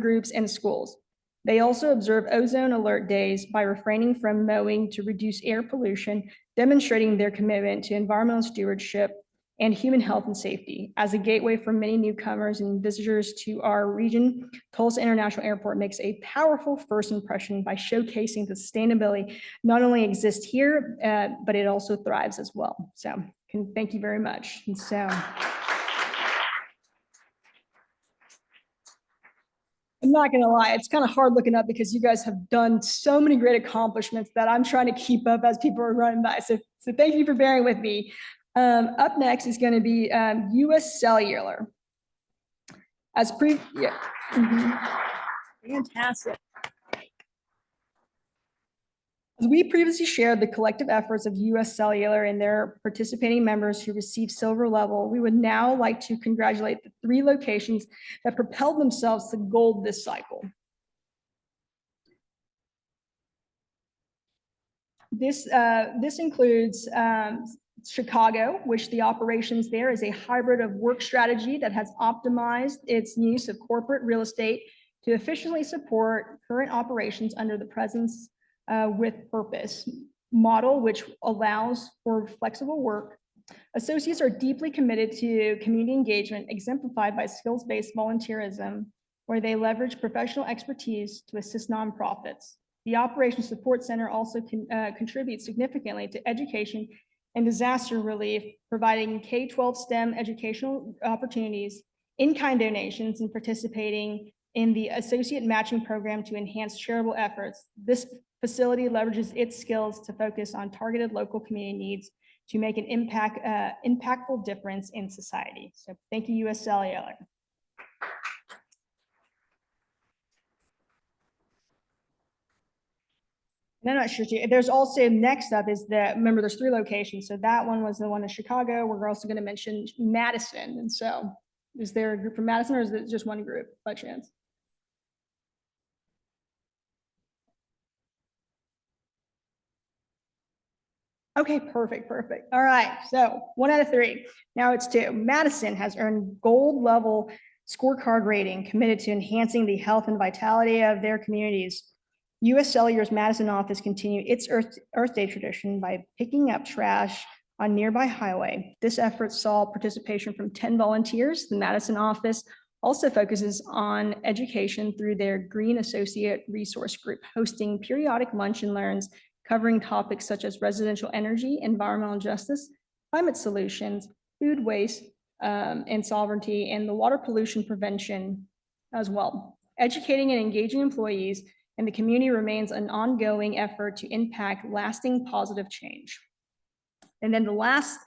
groups, and schools. They also observe ozone alert days by refraining from mowing to reduce air pollution, demonstrating their commitment to environmental stewardship and human health and safety. As a gateway for many newcomers and visitors to our region, Tulsa International Airport makes a powerful first impression by showcasing the sustainability not only exists here, but it also thrives as well. So thank you very much. And so, I'm not going to lie, it's kind of hard looking up because you guys have done so many great accomplishments that I'm trying to keep up as people are running by. So thank you for bearing with me. Up next is going to be US Cellular. Fantastic. As we previously shared the collective efforts of US Cellular and their participating members who received silver level, we would now like to congratulate the 3 locations that propelled themselves to gold this cycle. This includes Chicago, which the operations there is a hybrid of work strategy that has optimized its use of corporate real estate to efficiently support current operations under the presence with purpose model, which allows for flexible work. Associates are deeply committed to community engagement, exemplified by skills-based volunteerism, where they leverage professional expertise to assist nonprofits. The Operations Support Center also contributes significantly to education and disaster relief, providing K-12 STEM educational opportunities, in-kind donations, and participating in the associate matching program to enhance charitable efforts. This facility leverages its skills to focus on targeted local community needs to make an impactful difference in society. So thank you, USL. And I'm not sure too. There's also next up is that, remember there's 3 locations. So that one was the one in Chicago. We're also going to mention Madison. And so is there a group from Madison, or is it just one group by chance? Okay, perfect. All right, so 1 out of 3. Now it's 2. Madison has earned gold level scorecard rating, committed to enhancing the health and vitality of their communities. US Cellular's Madison office continued its Earth Day tradition by picking up trash on nearby highway. This effort saw participation from 10 volunteers. The Madison office also focuses on education through their Green Associate Resource Group, hosting periodic lunch and learns covering topics such as residential energy, environmental justice, climate solutions, food waste and sovereignty, and the water pollution prevention as well. Educating and engaging employees and the community remains an ongoing effort to impact lasting positive change. And then the last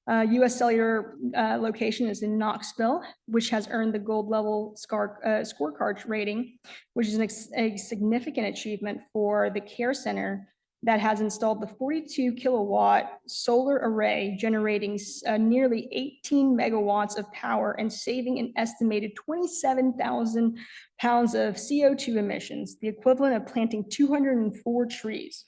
US Cellular location is in Knoxville, which has earned the gold level scorecard rating, which is a significant achievement for the care center that has installed the 42 kilowatt solar array, generating nearly 18 megawatts of power and saving an estimated 27,000 pounds of CO2 emissions, the equivalent of planting 204 trees.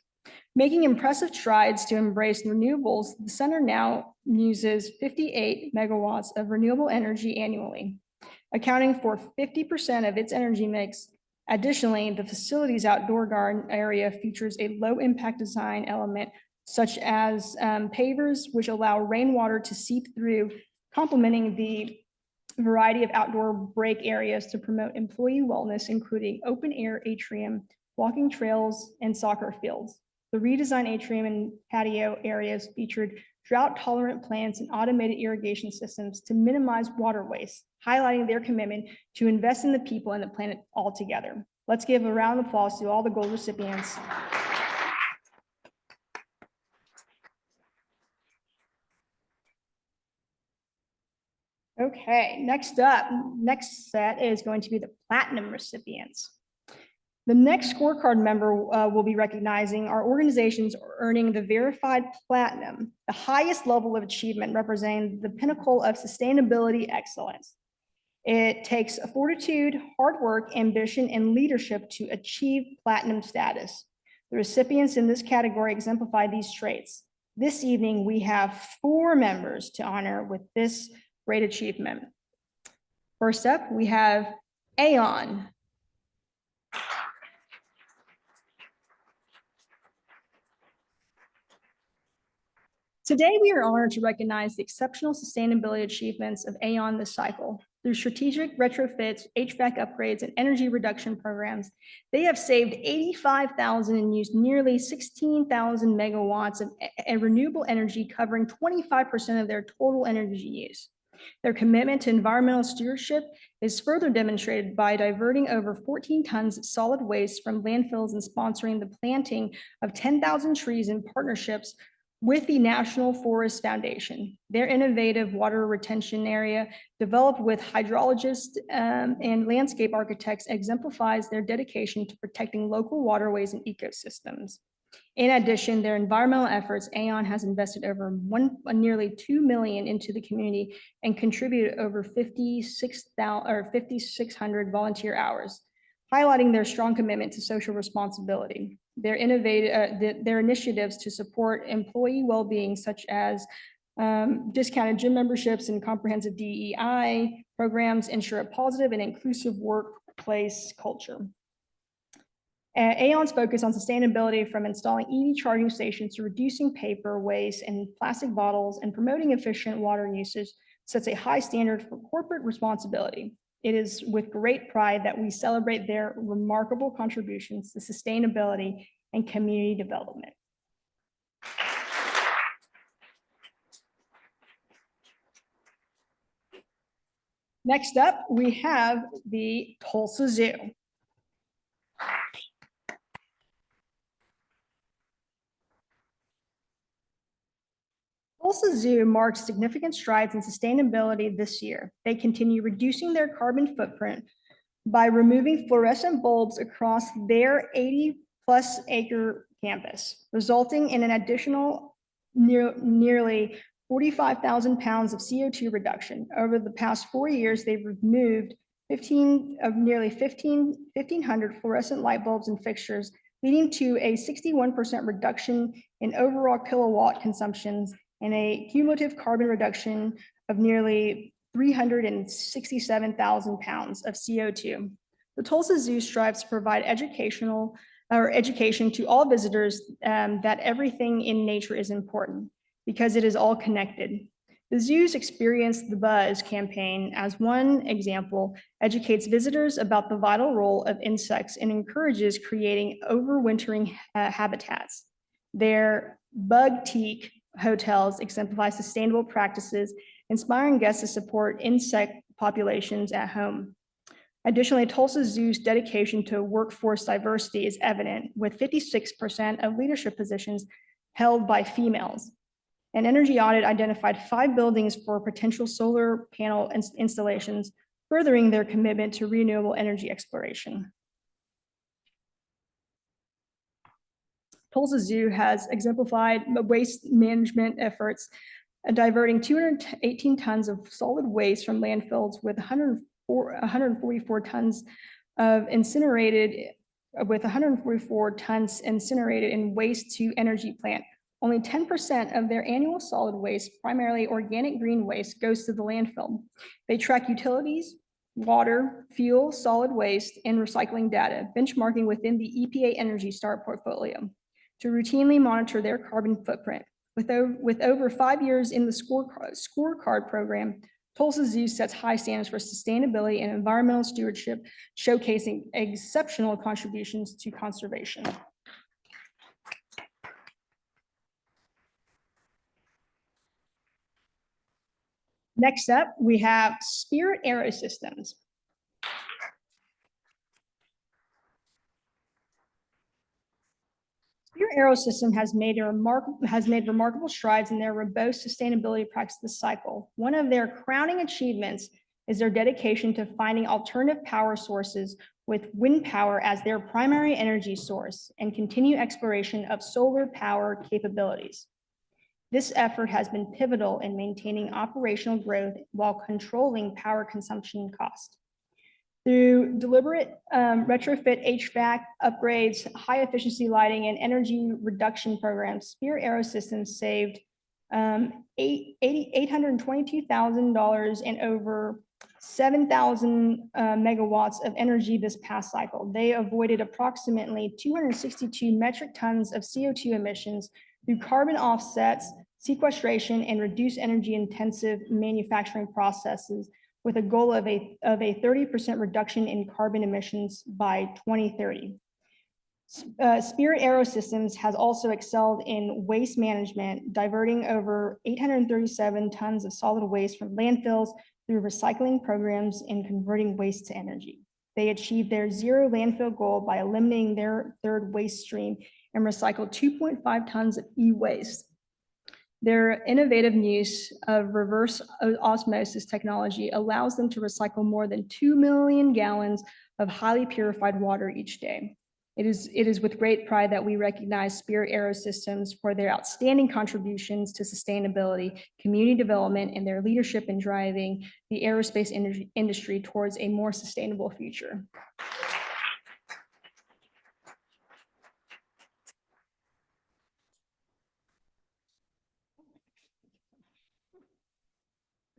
Making impressive strides to embrace renewables, the center now uses 58 megawatts of renewable energy annually, accounting for 50% of its energy mix. Additionally, the facility's outdoor garden area features a low-impact design element, such as pavers, which allow rainwater to seep through, complementing the variety of outdoor break areas to promote employee wellness, including open-air atrium, walking trails, and soccer fields. The redesigned atrium and patio areas featured drought-tolerant plants and automated irrigation systems to minimize water waste, highlighting their commitment to invest in the people and the planet altogether. Let's give a round of applause to all the gold recipients. Okay, next set is going to be the platinum recipients. The next scorecard member will be recognizing our organizations earning the verified platinum, the highest level of achievement representing the pinnacle of sustainability excellence. It takes fortitude, hard work, ambition, and leadership to achieve platinum status. The recipients in this category exemplify these traits. This evening, we have 4 members to honor with this great achievement. First up, we have Aon. Today, we are honored to recognize the exceptional sustainability achievements of Aon this cycle. Through strategic retrofits, HVAC upgrades, and energy reduction programs, they have saved 85,000 and used nearly 16,000 megawatts of renewable energy, covering 25% of their total energy use. Their commitment to environmental stewardship is further demonstrated by diverting over 14 tons of solid waste from landfills and sponsoring the planting of 10,000 trees in partnerships with the National Forest Foundation. Their innovative water retention area, developed with hydrologists and landscape architects, exemplifies their dedication to protecting local waterways and ecosystems. In addition, their environmental efforts, Aon has invested over nearly $2 million into the community and contributed over 5,600 volunteer hours, highlighting their strong commitment to social responsibility. Their initiatives to support employee well-being, such as Discounted gym memberships and comprehensive DEI programs ensure a positive and inclusive workplace culture. Aon's focus on sustainability, from installing EV charging stations to reducing paper waste and plastic bottles and promoting efficient water usage, sets a high standard for corporate responsibility. It is with great pride that we celebrate their remarkable contributions to sustainability and community development. Next up, we have the Tulsa Zoo. Tulsa Zoo marks significant strides in sustainability this year. They continue reducing their carbon footprint by removing fluorescent bulbs across their 80-plus acre campus, resulting in an additional nearly 45,000 pounds of CO2 reduction. Over the past 4 years, they've removed nearly 1,500 fluorescent light bulbs and fixtures, leading to a 61% reduction in overall kilowatt consumptions and a cumulative carbon reduction of nearly 367,000 pounds of CO2. The Tulsa Zoo strives to provide education to all visitors that everything in nature is important because it is all connected. The zoo's Experience the Buzz campaign, as one example, educates visitors about the vital role of insects and encourages creating overwintering habitats. Their bug-teak hotels exemplify sustainable practices, inspiring guests to support insect populations at home. Additionally, Tulsa Zoo's dedication to workforce diversity is evident, with 56% of leadership positions held by females. An energy audit identified 5 buildings for potential solar panel installations, furthering their commitment to renewable energy exploration. Tulsa Zoo has exemplified waste management efforts, diverting 218 tons of solid waste from landfills with 144 tons incinerated in waste to energy plant. Only 10% of their annual solid waste, primarily organic green waste, goes to the landfill. They track utilities, water, fuel, solid waste, and recycling data, benchmarking within the EPA Energy Star portfolio to routinely monitor their carbon footprint. With over 5 years in the Scor3card program, Tulsa Zoo sets high standards for sustainability and environmental stewardship, showcasing exceptional contributions to conservation. Next up, we have Spirit Aerosystems. Spirit Aerosystems has made remarkable strides in their robust sustainability practice this cycle. One of their crowning achievements is their dedication to finding alternative power sources, with wind power as their primary energy source, and continued exploration of solar power capabilities. This effort has been pivotal in maintaining operational growth while controlling power consumption cost. Through deliberate retrofit HVAC upgrades, high efficiency lighting, and energy reduction programs, Spirit Aerosystems saved $822,000 and over 7,000 megawatts of energy this past cycle. They avoided approximately 262 metric tons of CO2 emissions through carbon offsets, sequestration, and reduced energy intensive manufacturing processes, with a goal of a 30% reduction in carbon emissions by 2030. Spirit Aerosystems has also excelled in waste management, diverting over 837 tons of solid waste from landfills through recycling programs and converting waste to energy. They achieved their zero landfill goal by eliminating their third waste stream and recycled 2.5 tons of e-waste. Their innovative use of reverse osmosis technology allows them to recycle more than 2 million gallons of highly purified water each day. It is with great pride that we recognize Spirit Aerosystems for their outstanding contributions to sustainability, community development, and their leadership in driving the aerospace industry towards a more sustainable future.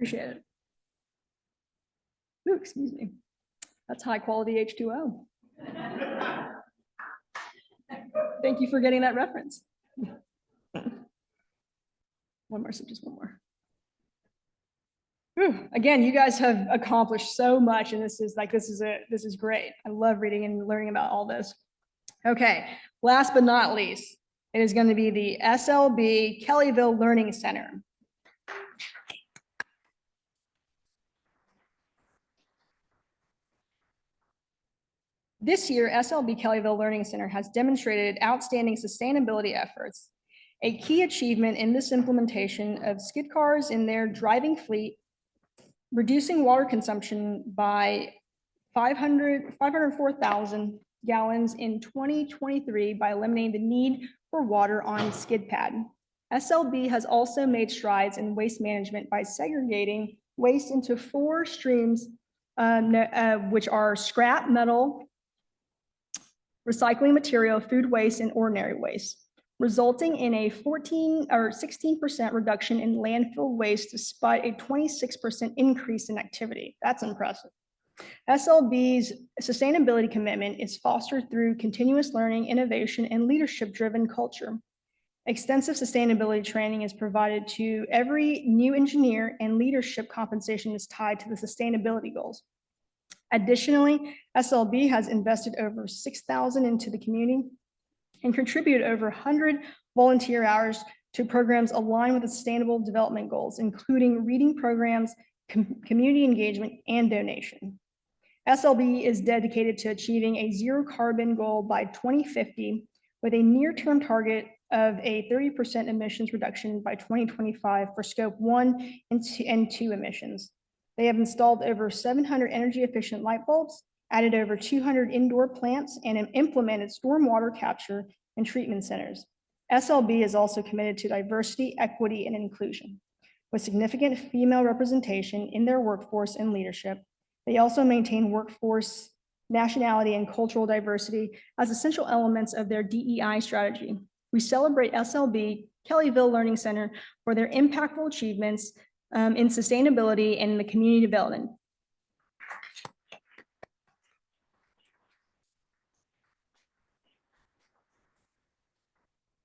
Appreciate it. Ooh, excuse me. That's high quality H2O. Thank you for getting that reference. One more, so just one more. Whew. Again, you guys have accomplished so much, and this is great. I love reading and learning about all this. Okay, last but not least, it is going to be the SLB Kellyville Learning Center. This year, SLB Kellyville Learning Center has demonstrated outstanding sustainability efforts. A key achievement in this implementation of skid cars in their driving fleet, reducing water consumption by 504,000 gallons in 2023 by eliminating the need for water on skid pad. SLB has also made strides in waste management by segregating waste into 4 streams, which are scrap metal, recycling material, food waste, and ordinary waste, resulting in a 16% reduction in landfill waste despite a 26% increase in activity. That's impressive. SLB's sustainability commitment is fostered through continuous learning, innovation, and leadership-driven culture. Extensive sustainability training is provided to every new engineer, and leadership compensation is tied to the sustainability goals. Additionally, SLB has invested over 6,000 into the community and contributed over 100 volunteer hours to programs aligned with the sustainable development goals, including reading programs, community engagement, and donation. SLB is dedicated to achieving a zero carbon goal by 2050 with a near-term target of a 30% emissions reduction by 2025 for scope 1 and 2 emissions. They have installed over 700 energy efficient light bulbs, added over 200 indoor plants, and implemented stormwater capture and treatment centers. SLB is also committed to diversity, equity, and inclusion. With significant female representation in their workforce and leadership, they also maintain workforce, nationality, and cultural diversity as essential elements of their DEI strategy. We celebrate SLB Kellyville Learning Center for their impactful achievements in sustainability and the community development.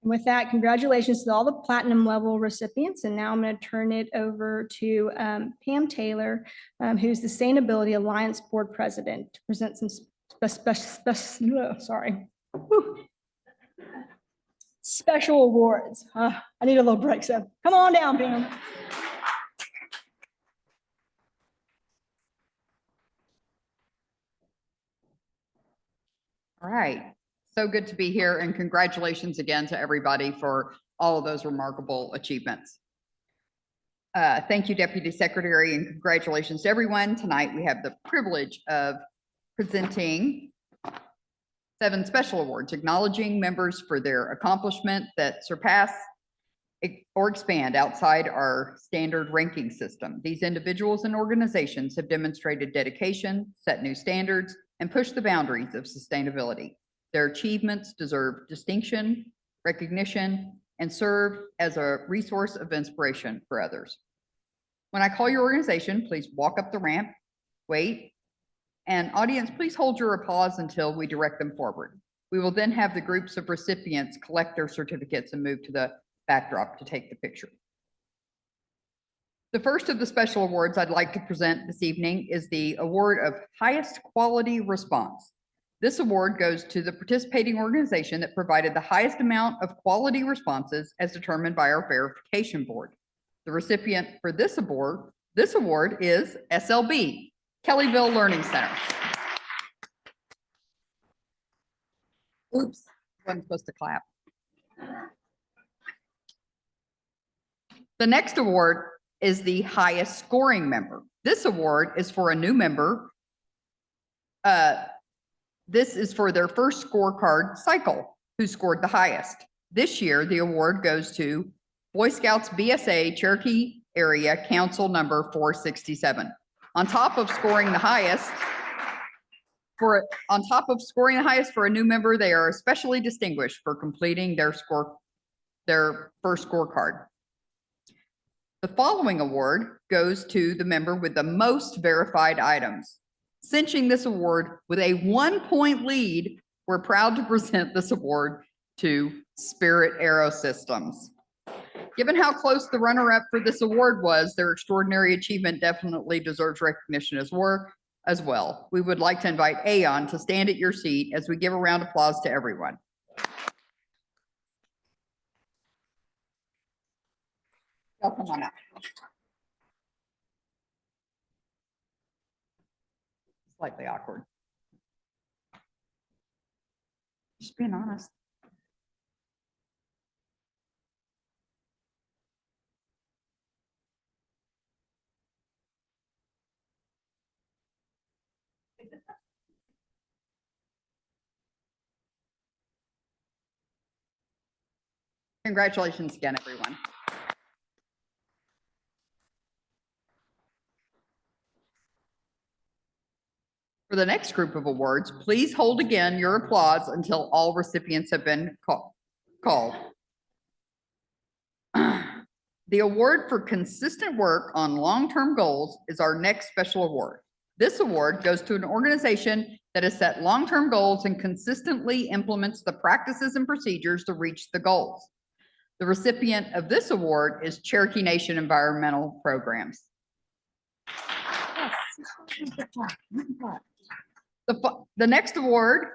And with that, congratulations to all the platinum level recipients. And now I'm going to turn it over to Pam Taylor, who's the Sustainability Alliance Board President, to present some special awards. I need a little break, so come on down, Pam. All right, so good to be here, and congratulations again to everybody for all of those remarkable achievements. Thank you, Deputy Secretary, and congratulations to everyone. Tonight we have the privilege of presenting 7 special awards, acknowledging members for their accomplishment that surpass or expand outside our standard ranking system. These individuals and organizations have demonstrated dedication, set new standards, and push the boundaries of sustainability. Their achievements deserve distinction, recognition, and serve as a resource of inspiration for others. When I call your organization, please walk up the ramp, wait, and audience, please hold your applause until we direct them forward. We will then have the groups of recipients collect their certificates and move to the backdrop to take the picture. The first of the special awards I'd like to present this evening is the award of highest quality response. This award goes to the participating organization that provided the highest amount of quality responses as determined by our verification board. The recipient for this award is SLB, Kellyville Learning Center. Oops, wasn't supposed to clap. The next award is the highest scoring member. This award is for a new member. This is for their first scorecard cycle, who scored the highest. This year, the award goes to Boy Scouts BSA Cherokee Area Council number 467. On top of scoring the highest for a new member, they are especially distinguished for completing their first scorecard. The following award goes to the member with the most verified items. Cinching this award with a 1-point lead, we're proud to present this award to Spirit Aero Systems. Given how close the runner-up for this award was, their extraordinary achievement definitely deserves recognition as well. We would like to invite Aon to stand at your seat as we give a round of applause to everyone. Y'all come on up. Slightly awkward. Just being honest. Congratulations again, everyone. For the next group of awards, please hold again your applause until all recipients have been called. The award for consistent work on long-term goals is our next special award. This award goes to an organization that has set long-term goals and consistently implements the practices and procedures to reach the goals. The recipient of this award is Cherokee Nation Environmental Programs. The next award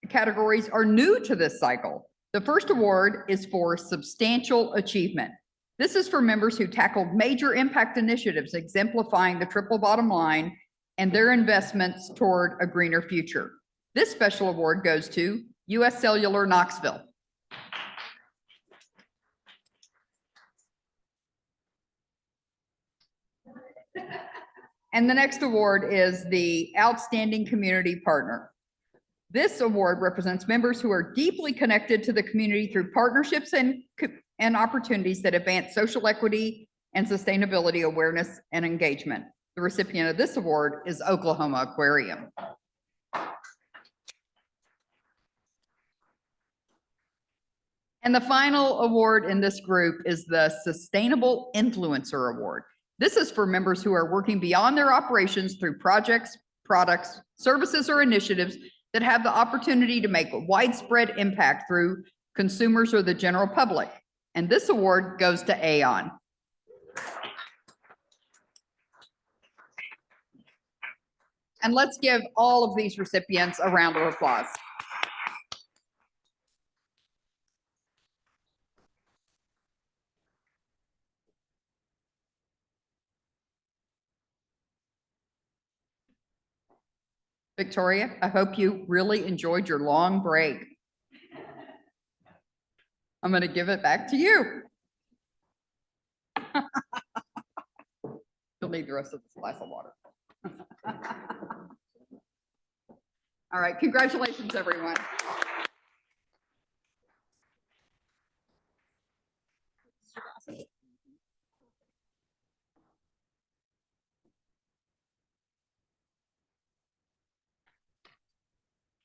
categories are new to this cycle. The first award is for substantial achievement. This is for members who tackled major impact initiatives exemplifying the triple bottom line and their investments toward a greener future. This special award goes to US Cellular Knoxville. And the next award is the Outstanding Community Partner. This award represents members who are deeply connected to the community through partnerships and opportunities that advance social equity and sustainability awareness and engagement. The recipient of this award is Oklahoma Aquarium. And the final award in this group is the Sustainable Influencer Award. This is for members who are working beyond their operations through projects, products, services, or initiatives that have the opportunity to make a widespread impact through consumers or the general public. And this award goes to Aon. And let's give all of these recipients a round of applause. Victoria, I hope you really enjoyed your long break. I'm going to give it back to you. You'll need the rest of this glass of water. All right, congratulations, everyone.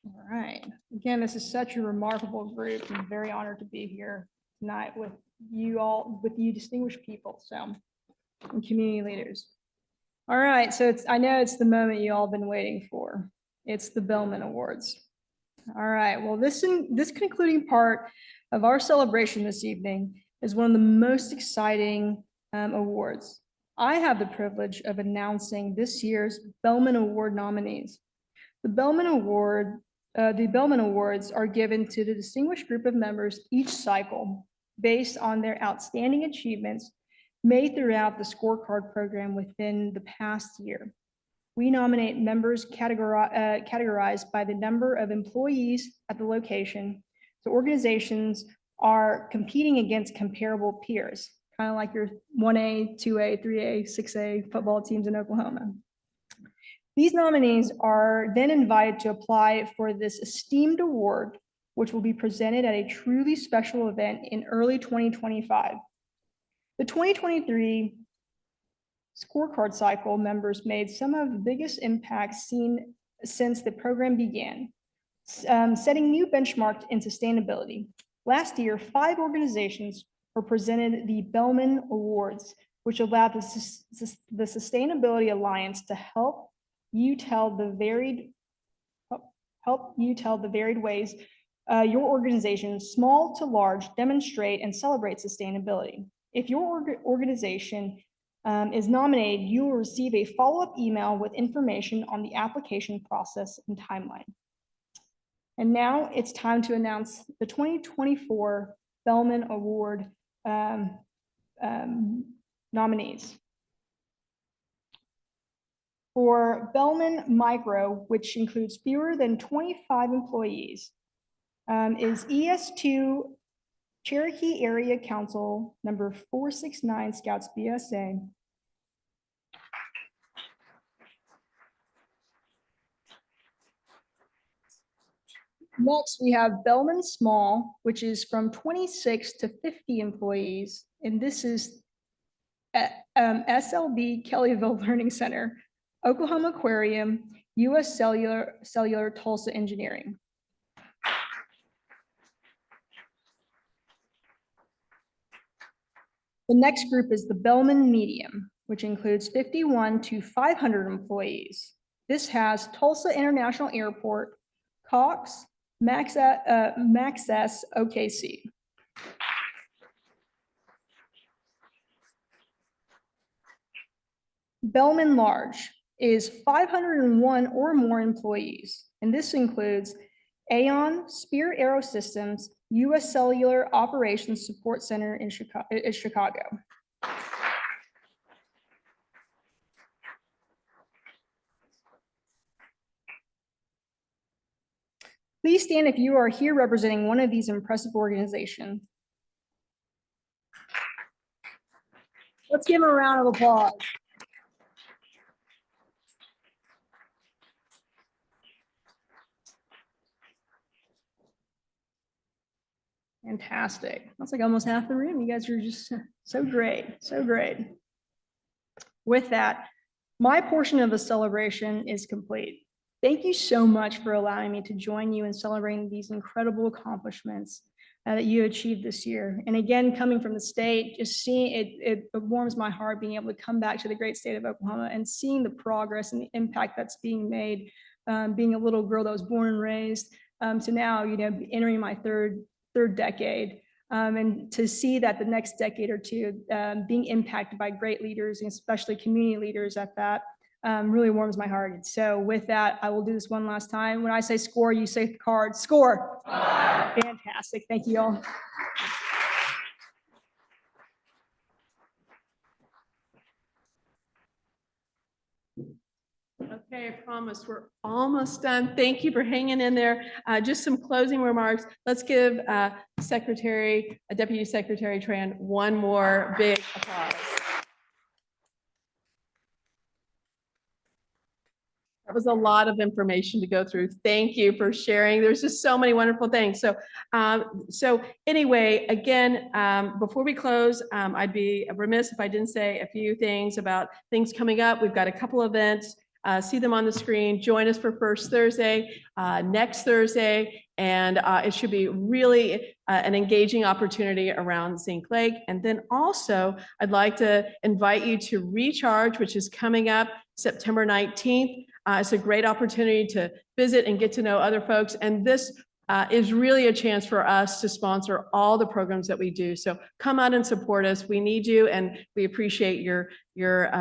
All right. Again, this is such a remarkable group. I'm very honored to be here tonight with you all, with you distinguished people, and community leaders. All right, so I know it's the moment you all been waiting for. It's the Bellman Awards. All right, well, this concluding part of our celebration this evening is one of the most exciting awards. I have the privilege of announcing this year's Bellman Award nominees. The Bellman Awards are given to the distinguished group of members each cycle based on their outstanding achievements made throughout the Scor3card program within the past year. We nominate members categorized by the number of employees at the location. So organizations are competing against comparable peers, kind of like your 1A, 2A, 3A, 6A football teams in Oklahoma. These nominees are then invited to apply for this esteemed award, which will be presented at a truly special event in early 2025. The 2023 Scor3card cycle members made some of the biggest impacts seen since the program began, setting new benchmarks in sustainability. Last year, 5 organizations were presented the Bellman Awards, which allowed the Sustainability Alliance to help you tell the varied ways your organization, small to large, demonstrate and celebrate sustainability. If your organization is nominated, you will receive a follow-up email with information on the application process and timeline. And now it's time to announce the 2024 Bellman Award nominees. For Bellman Micro, which includes fewer than 25 employees, is ES2 Cherokee Area Council number 469 Scouts BSA. Next, we have Bellman Small, which is from 26 to 50 employees, and this is SLB Kellyville Learning Center, Oklahoma Aquarium, US Cellular Tulsa Engineering. The next group is the Bellman Medium, which includes 51 to 500 employees. This has Tulsa International Airport, Cox, Maxess OKC. Bellman Large is 501 or more employees, and this includes Aon, Spirit Aerosystems, US Cellular Operations Support Center in Chicago. Please stand if you are here representing one of these impressive organizations. Let's give them a round of applause. Fantastic. That's like almost half the room. You guys are just so great, so great. With that, my portion of the celebration is complete. Thank you so much for allowing me to join you in celebrating these incredible accomplishments that you achieved this year. And again, coming from the state, just seeing it warms my heart being able to come back to the great state of Oklahoma and seeing the progress and the impact that's being made, being a little girl that was born and raised to now, entering my third decade, and to see that the next decade or two being impacted by great leaders, and especially community leaders at that, really warms my heart. And so with that, I will do this one last time. When I say score, you say card. Score. Fantastic. Thank you all. Okay, I promise we're almost done. Thank you for hanging in there. Just some closing remarks. Let's give Deputy Secretary Tran one more big applause. That was a lot of information to go through. Thank you for sharing. There's just so many wonderful things. So anyway, again, before we close, I'd be remiss if I didn't say a few things about things coming up. We've got a couple events. See them on the screen. Join us for First Thursday, next Thursday, and it should be really an engaging opportunity around Zinc Lake. And then also, I'd like to invite you to Recharge, which is coming up September 19th. It's a great opportunity to visit and get to know other folks. And this is really a chance for us to sponsor all the programs that we do. So come out and support us. We need you, and we appreciate your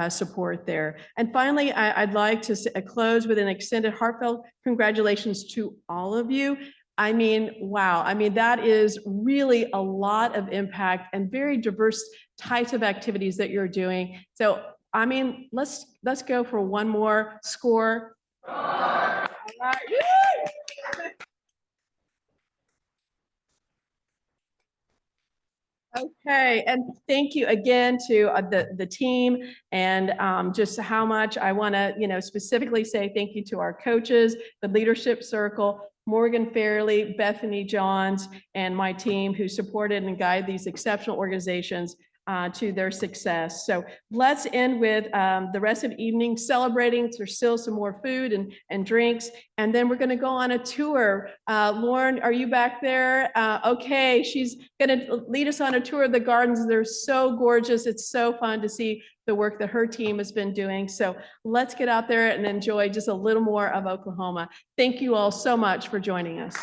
support there. And finally, I'd like to close with an extended heartfelt congratulations to all of you. I mean, wow. I mean, that is really a lot of impact and very diverse types of activities that you're doing. So, I mean, let's go for one more score. All right. Okay, and thank you again to the team, and just how much I want to, specifically say thank you to our coaches, the leadership circle, Morgan Fairley, Bethany Johns, and my team who supported and guided these exceptional organizations to their success. So let's end with the rest of the evening celebrating. There's still some more food and drinks. And then we're going to go on a tour. Lauren, are you back there? Okay, she's going to lead us on a tour of the gardens. They're so gorgeous. It's so fun to see the work that her team has been doing. So let's get out there and enjoy just a little more of Oklahoma. Thank you all so much for joining us.